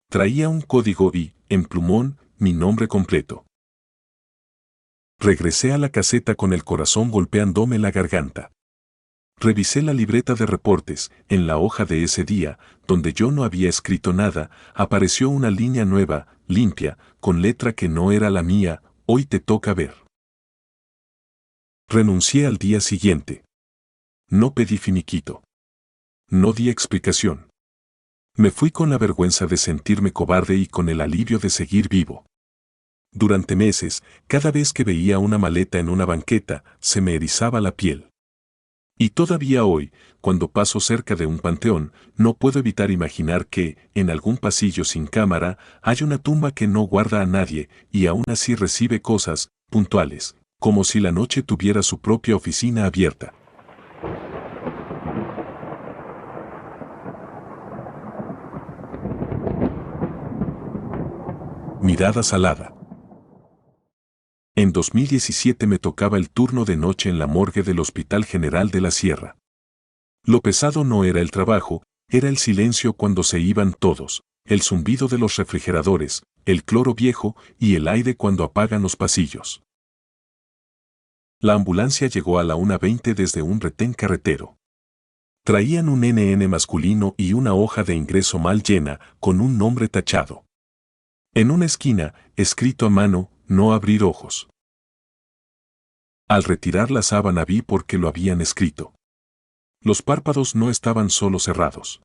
Traía un código y, en plumón, mi nombre completo. Regresé a la caseta con el corazón golpeándome la garganta. Revisé la libreta de reportes. En la hoja de ese día, donde yo no había escrito nada, apareció una línea nueva, limpia, con letra que no era la mía: hoy te toca ver. Renuncié al día siguiente. No pedí finiquito. No di explicación. Me fui con la vergüenza de sentirme cobarde y con el alivio de seguir vivo. Durante meses, cada vez que veía una maleta en una banqueta, se me erizaba la piel. Y todavía hoy, cuando paso cerca de un panteón, no puedo evitar imaginar que, en algún pasillo sin cámara, hay una tumba que no guarda a nadie y aún así recibe cosas puntuales, como si la noche tuviera su propia oficina abierta. Mirada salada. En 2017 me tocaba el turno de noche en la morgue del Hospital General de la Sierra. Lo pesado no era el trabajo, era el silencio cuando se iban todos, el zumbido de los refrigeradores, el cloro viejo y el aire cuando apagan los pasillos. La ambulancia llegó a la 1:20 desde un retén carretero. Traían un NN masculino y una hoja de ingreso mal llena, con un nombre tachado. En una esquina, escrito a mano: no abrir ojos. Al retirar la sábana vi por qué lo habían escrito. Los párpados no estaban solo cerrados.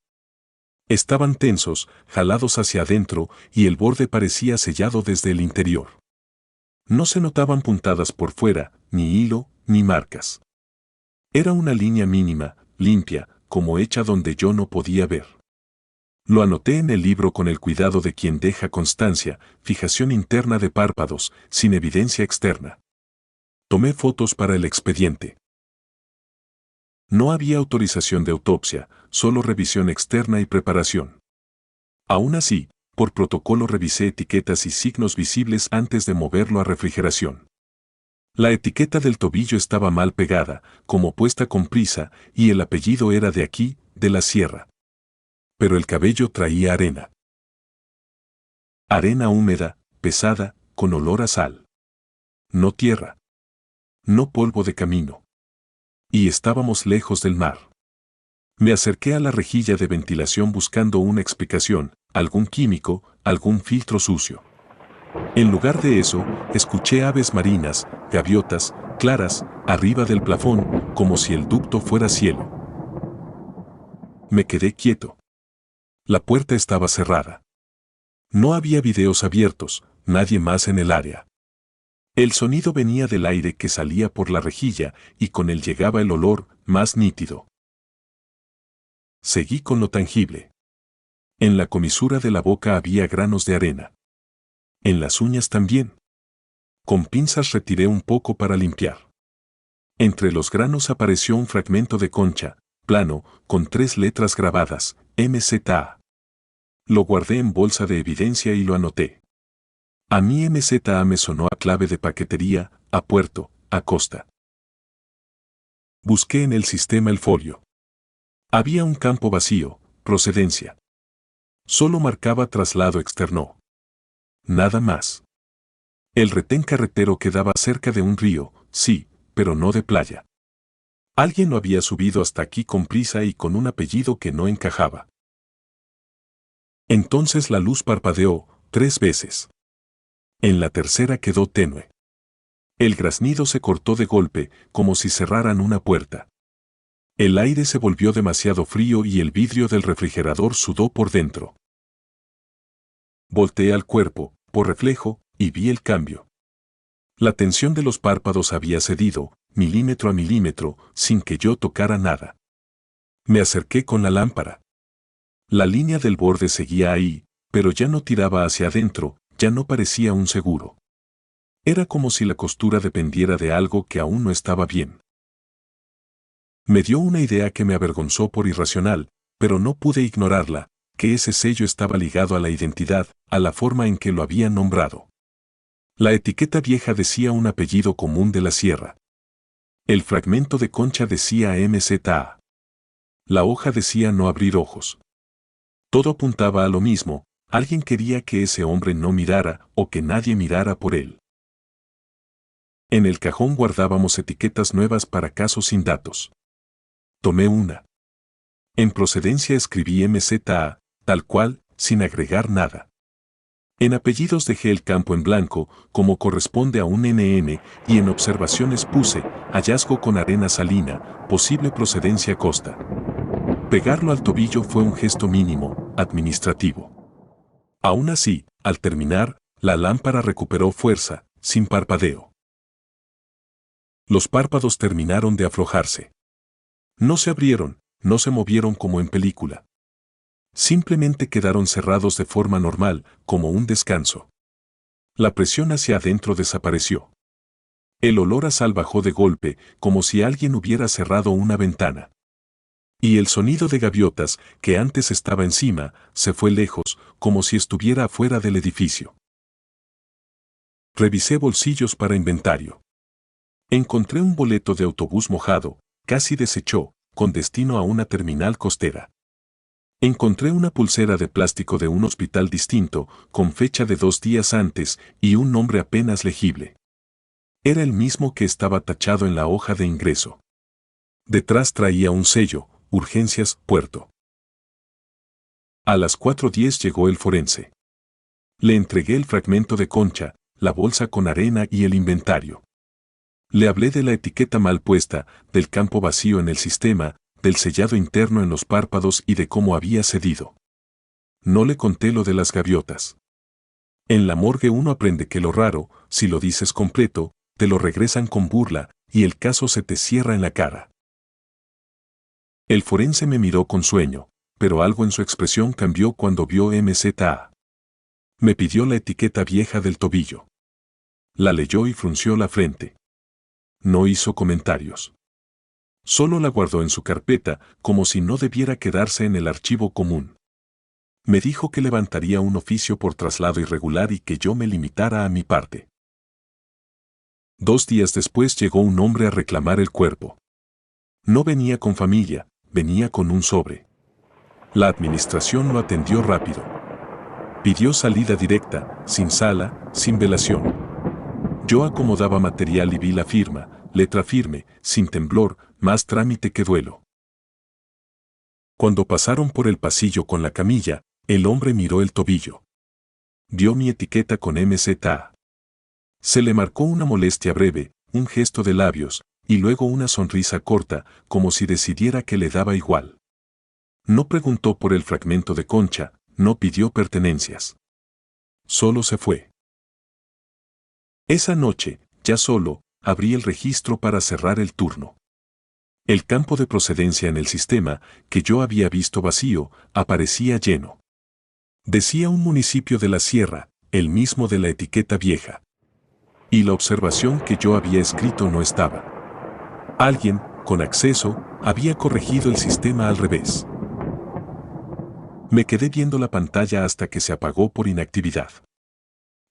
Estaban tensos, jalados hacia adentro, y el borde parecía sellado desde el interior. No se notaban puntadas por fuera, ni hilo, ni marcas. Era una línea mínima, limpia, como hecha donde yo no podía ver. Lo anoté en el libro con el cuidado de quien deja constancia: fijación interna de párpados, sin evidencia externa. Tomé fotos para el expediente. No había autorización de autopsia, solo revisión externa y preparación. Aún así, por protocolo revisé etiquetas y signos visibles antes de moverlo a refrigeración. La etiqueta del tobillo estaba mal pegada, como puesta con prisa, y el apellido era de aquí, de la sierra. Pero el cabello traía arena. Arena húmeda, pesada, con olor a sal. No tierra. No polvo de camino. Y estábamos lejos del mar. Me acerqué a la rejilla de ventilación buscando una explicación, algún químico, algún filtro sucio. En lugar de eso, escuché aves marinas, gaviotas, claras, arriba del plafón, como si el ducto fuera cielo. Me quedé quieto. La puerta estaba cerrada. No había videos abiertos, nadie más en el área. El sonido venía del aire que salía por la rejilla y con él llegaba el olor más nítido. Seguí con lo tangible. En la comisura de la boca había granos de arena. En las uñas también. Con pinzas retiré un poco para limpiar. Entre los granos apareció un fragmento de concha, plano, con 3 letras grabadas, MZA. Lo guardé en bolsa de evidencia y lo anoté. A mí MZA me sonó a clave de paquetería, a puerto, a costa. Busqué en el sistema el folio. Había un campo vacío, procedencia. Solo marcaba traslado externo. Nada más. El retén carretero quedaba cerca de un río, sí, pero no de playa. Alguien lo había subido hasta aquí con prisa y con un apellido que no encajaba. Entonces la luz parpadeó 3 veces. En la tercera quedó tenue. El graznido se cortó de golpe, como si cerraran una puerta. El aire se volvió demasiado frío y el vidrio del refrigerador sudó por dentro. Volteé al cuerpo, por reflejo, y vi el cambio. La tensión de los párpados había cedido, milímetro a milímetro, sin que yo tocara nada. Me acerqué con la lámpara. La línea del borde seguía ahí, pero ya no tiraba hacia adentro, ya no parecía un seguro. Era como si la costura dependiera de algo que aún no estaba bien. Me dio una idea que me avergonzó por irracional, pero no pude ignorarla, que ese sello estaba ligado a la identidad, a la forma en que lo habían nombrado. La etiqueta vieja decía un apellido común de la sierra. El fragmento de concha decía MZA. La hoja decía no abrir ojos. Todo apuntaba a lo mismo, alguien quería que ese hombre no mirara o que nadie mirara por él. En el cajón guardábamos etiquetas nuevas para casos sin datos. Tomé una. En procedencia escribí MZA, tal cual, sin agregar nada. En apellidos dejé el campo en blanco, como corresponde a un NN, y en observaciones puse, hallazgo con arena salina, posible procedencia costa. Pegarlo al tobillo fue un gesto mínimo, administrativo. Aún así, al terminar, la lámpara recuperó fuerza, sin parpadeo. Los párpados terminaron de aflojarse. No se abrieron, no se movieron como en película. Simplemente quedaron cerrados de forma normal, como un descanso. La presión hacia adentro desapareció. El olor a sal bajó de golpe, como si alguien hubiera cerrado una ventana. Y el sonido de gaviotas, que antes estaba encima, se fue lejos, como si estuviera afuera del edificio. Revisé bolsillos para inventario. Encontré un boleto de autobús mojado, casi deshecho, con destino a una terminal costera. Encontré una pulsera de plástico de un hospital distinto, con fecha de 2 días antes y un nombre apenas legible. Era el mismo que estaba tachado en la hoja de ingreso. Detrás traía un sello, Urgencias, Puerto. A las 4:10 llegó el forense. Le entregué el fragmento de concha, la bolsa con arena y el inventario. Le hablé de la etiqueta mal puesta, del campo vacío en el sistema, del sellado interno en los párpados y de cómo había cedido. No le conté lo de las gaviotas. En la morgue uno aprende que lo raro, si lo dices completo, te lo regresan con burla, y el caso se te cierra en la cara. El forense me miró con sueño, pero algo en su expresión cambió cuando vio MZA. Me pidió la etiqueta vieja del tobillo. La leyó y frunció la frente. No hizo comentarios. Solo la guardó en su carpeta, como si no debiera quedarse en el archivo común. Me dijo que levantaría un oficio por traslado irregular y que yo me limitara a mi parte. 2 días después llegó un hombre a reclamar el cuerpo. No venía con familia, venía con un sobre. La administración lo atendió rápido. Pidió salida directa, sin sala, sin velación. Yo acomodaba material y vi la firma, letra firme, sin temblor, más trámite que duelo. Cuando pasaron por el pasillo con la camilla, el hombre miró el tobillo. Vio mi etiqueta con MZA. Se le marcó una molestia breve, un gesto de labios, y luego una sonrisa corta, como si decidiera que le daba igual. No preguntó por el fragmento de concha, no pidió pertenencias. Solo se fue. Esa noche, ya solo, abrí el registro para cerrar el turno. El campo de procedencia en el sistema, que yo había visto vacío, aparecía lleno. Decía un municipio de la sierra, el mismo de la etiqueta vieja. Y la observación que yo había escrito no estaba. Alguien, con acceso, había corregido el sistema al revés. Me quedé viendo la pantalla hasta que se apagó por inactividad.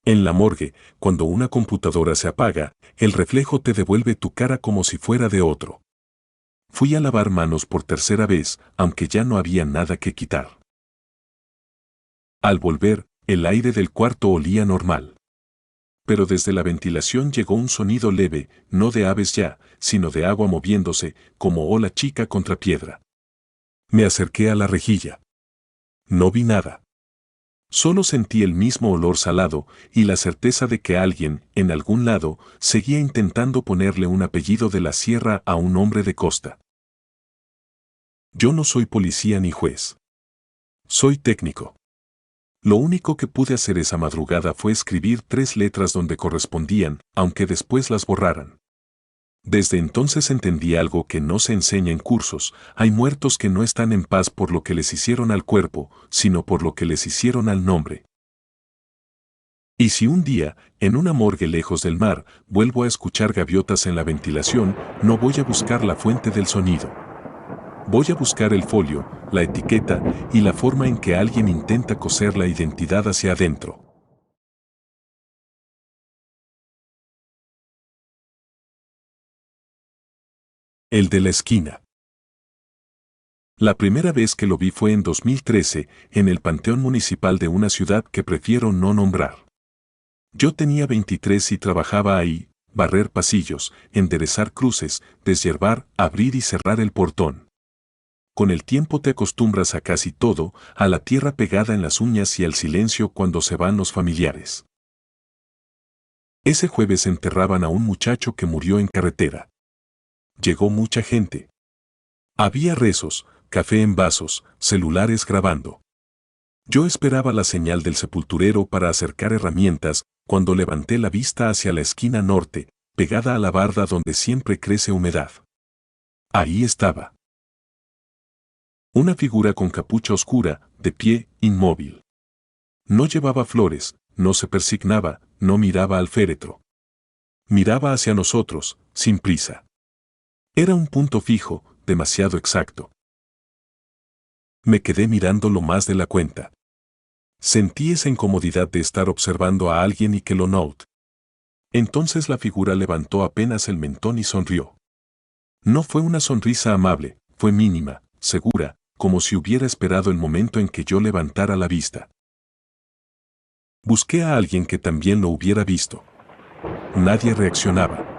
En la morgue, cuando una computadora se apaga, el reflejo te devuelve tu cara como si fuera de otro. Fui a lavar manos por tercera vez, aunque ya no había nada que quitar. Al volver, el aire del cuarto olía normal. Pero desde la ventilación llegó un sonido leve, no de aves ya, sino de agua moviéndose, como ola chica contra piedra. Me acerqué a la rejilla. No vi nada. Solo sentí el mismo olor salado y la certeza de que alguien, en algún lado, seguía intentando ponerle un apellido de la sierra a un hombre de costa. Yo no soy policía ni juez. Soy técnico. Lo único que pude hacer esa madrugada fue escribir 3 letras donde correspondían, aunque después las borraran. Desde entonces entendí algo que no se enseña en cursos: hay muertos que no están en paz por lo que les hicieron al cuerpo, sino por lo que les hicieron al nombre. Y si un día, en una morgue lejos del mar, vuelvo a escuchar gaviotas en la ventilación, no voy a buscar la fuente del sonido. Voy a buscar el folio, la etiqueta y la forma en que alguien intenta coser la identidad hacia adentro. El de la esquina. La primera vez que lo vi fue en 2013, en el panteón municipal de una ciudad que prefiero no nombrar. Yo tenía 23 y trabajaba ahí: barrer pasillos, enderezar cruces, deshiervar, abrir y cerrar el portón. Con el tiempo te acostumbras a casi todo, a la tierra pegada en las uñas y al silencio cuando se van los familiares. Ese jueves enterraban a un muchacho que murió en carretera. Llegó mucha gente. Había rezos, café en vasos, celulares grabando. Yo esperaba la señal del sepulturero para acercar herramientas, cuando levanté la vista hacia la esquina norte, pegada a la barda donde siempre crece humedad. Ahí estaba. Una figura con capucha oscura, de pie, inmóvil. No llevaba flores, no se persignaba, no miraba al féretro. Miraba hacia nosotros, sin prisa. Era un punto fijo, demasiado exacto. Me quedé mirándolo más de la cuenta. Sentí esa incomodidad de estar observando a alguien y que lo note. Entonces la figura levantó apenas el mentón y sonrió. No fue una sonrisa amable, fue mínima, segura, como si hubiera esperado el momento en que yo levantara la vista. Busqué a alguien que también lo hubiera visto. Nadie reaccionaba.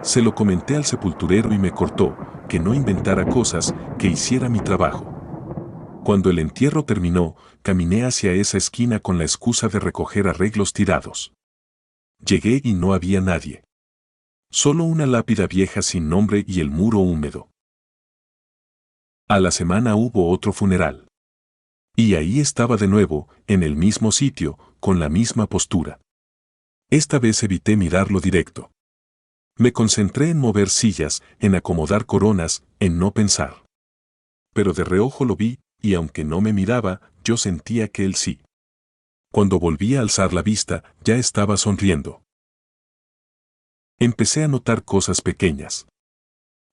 Se lo comenté al sepulturero y me cortó, que no inventara cosas, que hiciera mi trabajo. Cuando el entierro terminó, caminé hacia esa esquina con la excusa de recoger arreglos tirados. Llegué y no había nadie. Solo una lápida vieja sin nombre y el muro húmedo. A la semana hubo otro funeral. Y ahí estaba de nuevo, en el mismo sitio, con la misma postura. Esta vez evité mirarlo directo. Me concentré en mover sillas, en acomodar coronas, en no pensar. Pero de reojo lo vi, y aunque no me miraba, yo sentía que él sí. Cuando volví a alzar la vista, ya estaba sonriendo. Empecé a notar cosas pequeñas.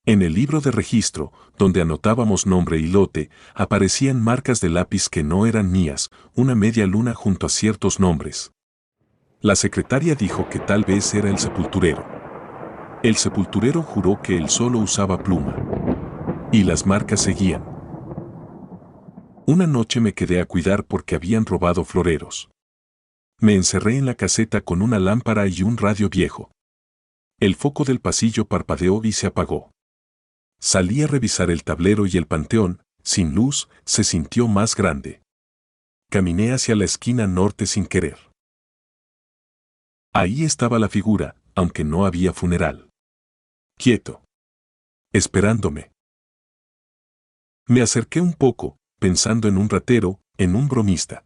En el libro de registro, donde anotábamos nombre y lote, aparecían marcas de lápiz que no eran mías, una media luna junto a ciertos nombres. La secretaria dijo que tal vez era el sepulturero. El sepulturero juró que él solo usaba pluma. Y las marcas seguían. Una noche me quedé a cuidar porque habían robado floreros. Me encerré en la caseta con una lámpara y un radio viejo. El foco del pasillo parpadeó y se apagó. Salí a revisar el tablero y el panteón, sin luz, se sintió más grande. Caminé hacia la esquina norte sin querer. Ahí estaba la figura, aunque no había funeral. Quieto. Esperándome. Me acerqué un poco, pensando en un ratero, en un bromista.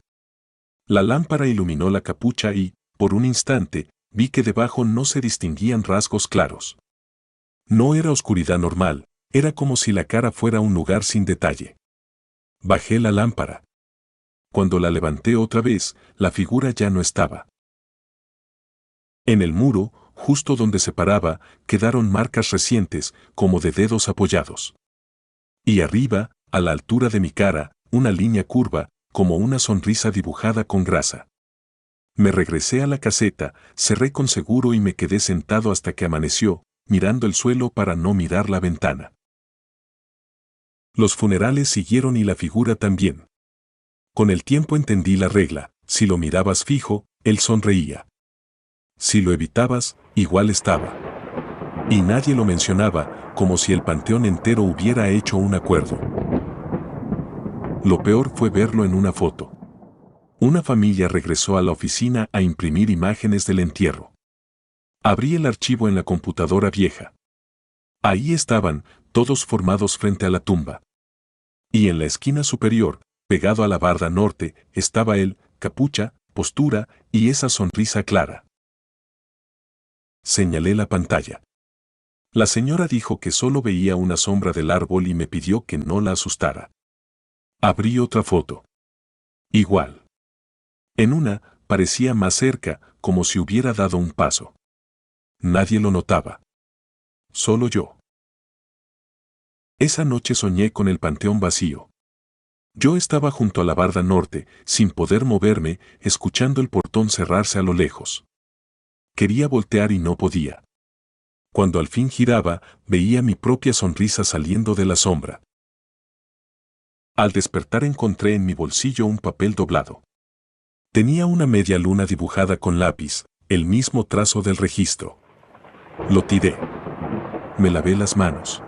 La lámpara iluminó la capucha y, por un instante, vi que debajo no se distinguían rasgos claros. No era oscuridad normal, era como si la cara fuera un lugar sin detalle. Bajé la lámpara. Cuando la levanté otra vez, la figura ya no estaba. En el muro, justo donde se paraba, quedaron marcas recientes, como de dedos apoyados. Y arriba, a la altura de mi cara, una línea curva, como una sonrisa dibujada con grasa. Me regresé a la caseta, cerré con seguro y me quedé sentado hasta que amaneció, mirando el suelo para no mirar la ventana. Los funerales siguieron y la figura también. Con el tiempo entendí la regla: si lo mirabas fijo, él sonreía. Si lo evitabas, igual estaba. Y nadie lo mencionaba, como si el panteón entero hubiera hecho un acuerdo. Lo peor fue verlo en una foto. Una familia regresó a la oficina a imprimir imágenes del entierro. Abrí el archivo en la computadora vieja. Ahí estaban, todos formados frente a la tumba. Y en la esquina superior, pegado a la barda norte, estaba él, capucha, postura y esa sonrisa clara. Señalé la pantalla. La señora dijo que solo veía una sombra del árbol y me pidió que no la asustara. Abrí otra foto. Igual. En una, parecía más cerca, como si hubiera dado un paso. Nadie lo notaba. Solo yo. Esa noche soñé con el panteón vacío. Yo estaba junto a la barda norte, sin poder moverme, escuchando el portón cerrarse a lo lejos. Quería voltear y no podía. Cuando al fin giraba, veía mi propia sonrisa saliendo de la sombra. Al despertar encontré en mi bolsillo un papel doblado. Tenía una media luna dibujada con lápiz, el mismo trazo del registro. Lo tiré. Me lavé las manos.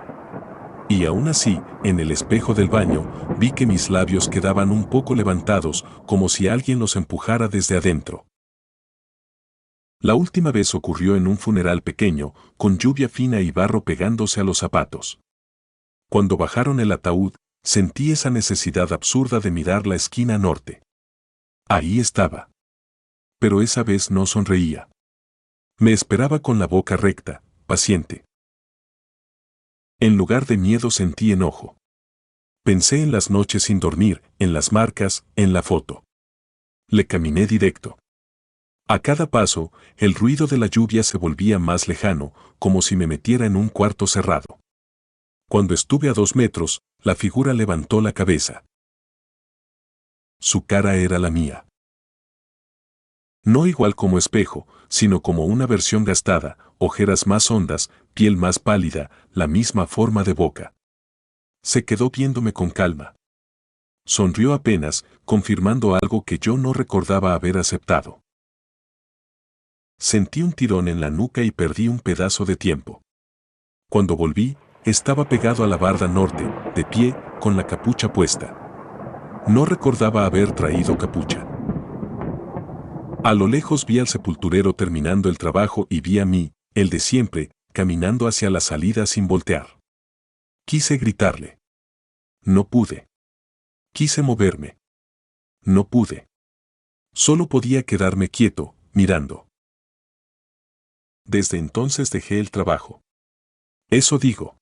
Y aún así, en el espejo del baño, vi que mis labios quedaban un poco levantados, como si alguien los empujara desde adentro. La última vez ocurrió en un funeral pequeño, con lluvia fina y barro pegándose a los zapatos. Cuando bajaron el ataúd, sentí esa necesidad absurda de mirar la esquina norte. Ahí estaba. Pero esa vez no sonreía. Me esperaba con la boca recta, paciente. En lugar de miedo sentí enojo. Pensé en las noches sin dormir, en las marcas, en la foto. Le caminé directo. A cada paso, el ruido de la lluvia se volvía más lejano, como si me metiera en un cuarto cerrado. Cuando estuve a 2 metros, la figura levantó la cabeza. Su cara era la mía. No igual como espejo, sino como una versión gastada, ojeras más hondas, piel más pálida, la misma forma de boca. Se quedó viéndome con calma. Sonrió apenas, confirmando algo que yo no recordaba haber aceptado. Sentí un tirón en la nuca y perdí un pedazo de tiempo. Cuando volví, estaba pegado a la barda norte, de pie, con la capucha puesta. No recordaba haber traído capucha. A lo lejos vi al sepulturero terminando el trabajo y vi a mí, el de siempre, caminando hacia la salida sin voltear. Quise gritarle. No pude. Quise moverme. No pude. Solo podía quedarme quieto, mirando. Desde entonces dejé el trabajo. Eso digo.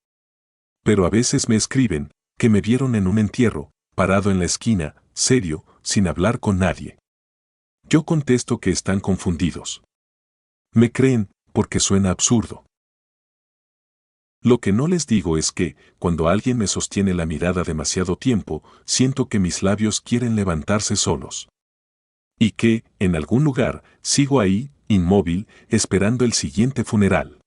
Pero a veces me escriben, que me vieron en un entierro, parado en la esquina, serio, sin hablar con nadie. Yo contesto que están confundidos. Me creen, porque suena absurdo. Lo que no les digo es que, cuando alguien me sostiene la mirada demasiado tiempo, siento que mis labios quieren levantarse solos. Y que, en algún lugar, sigo ahí, inmóvil, esperando el siguiente funeral.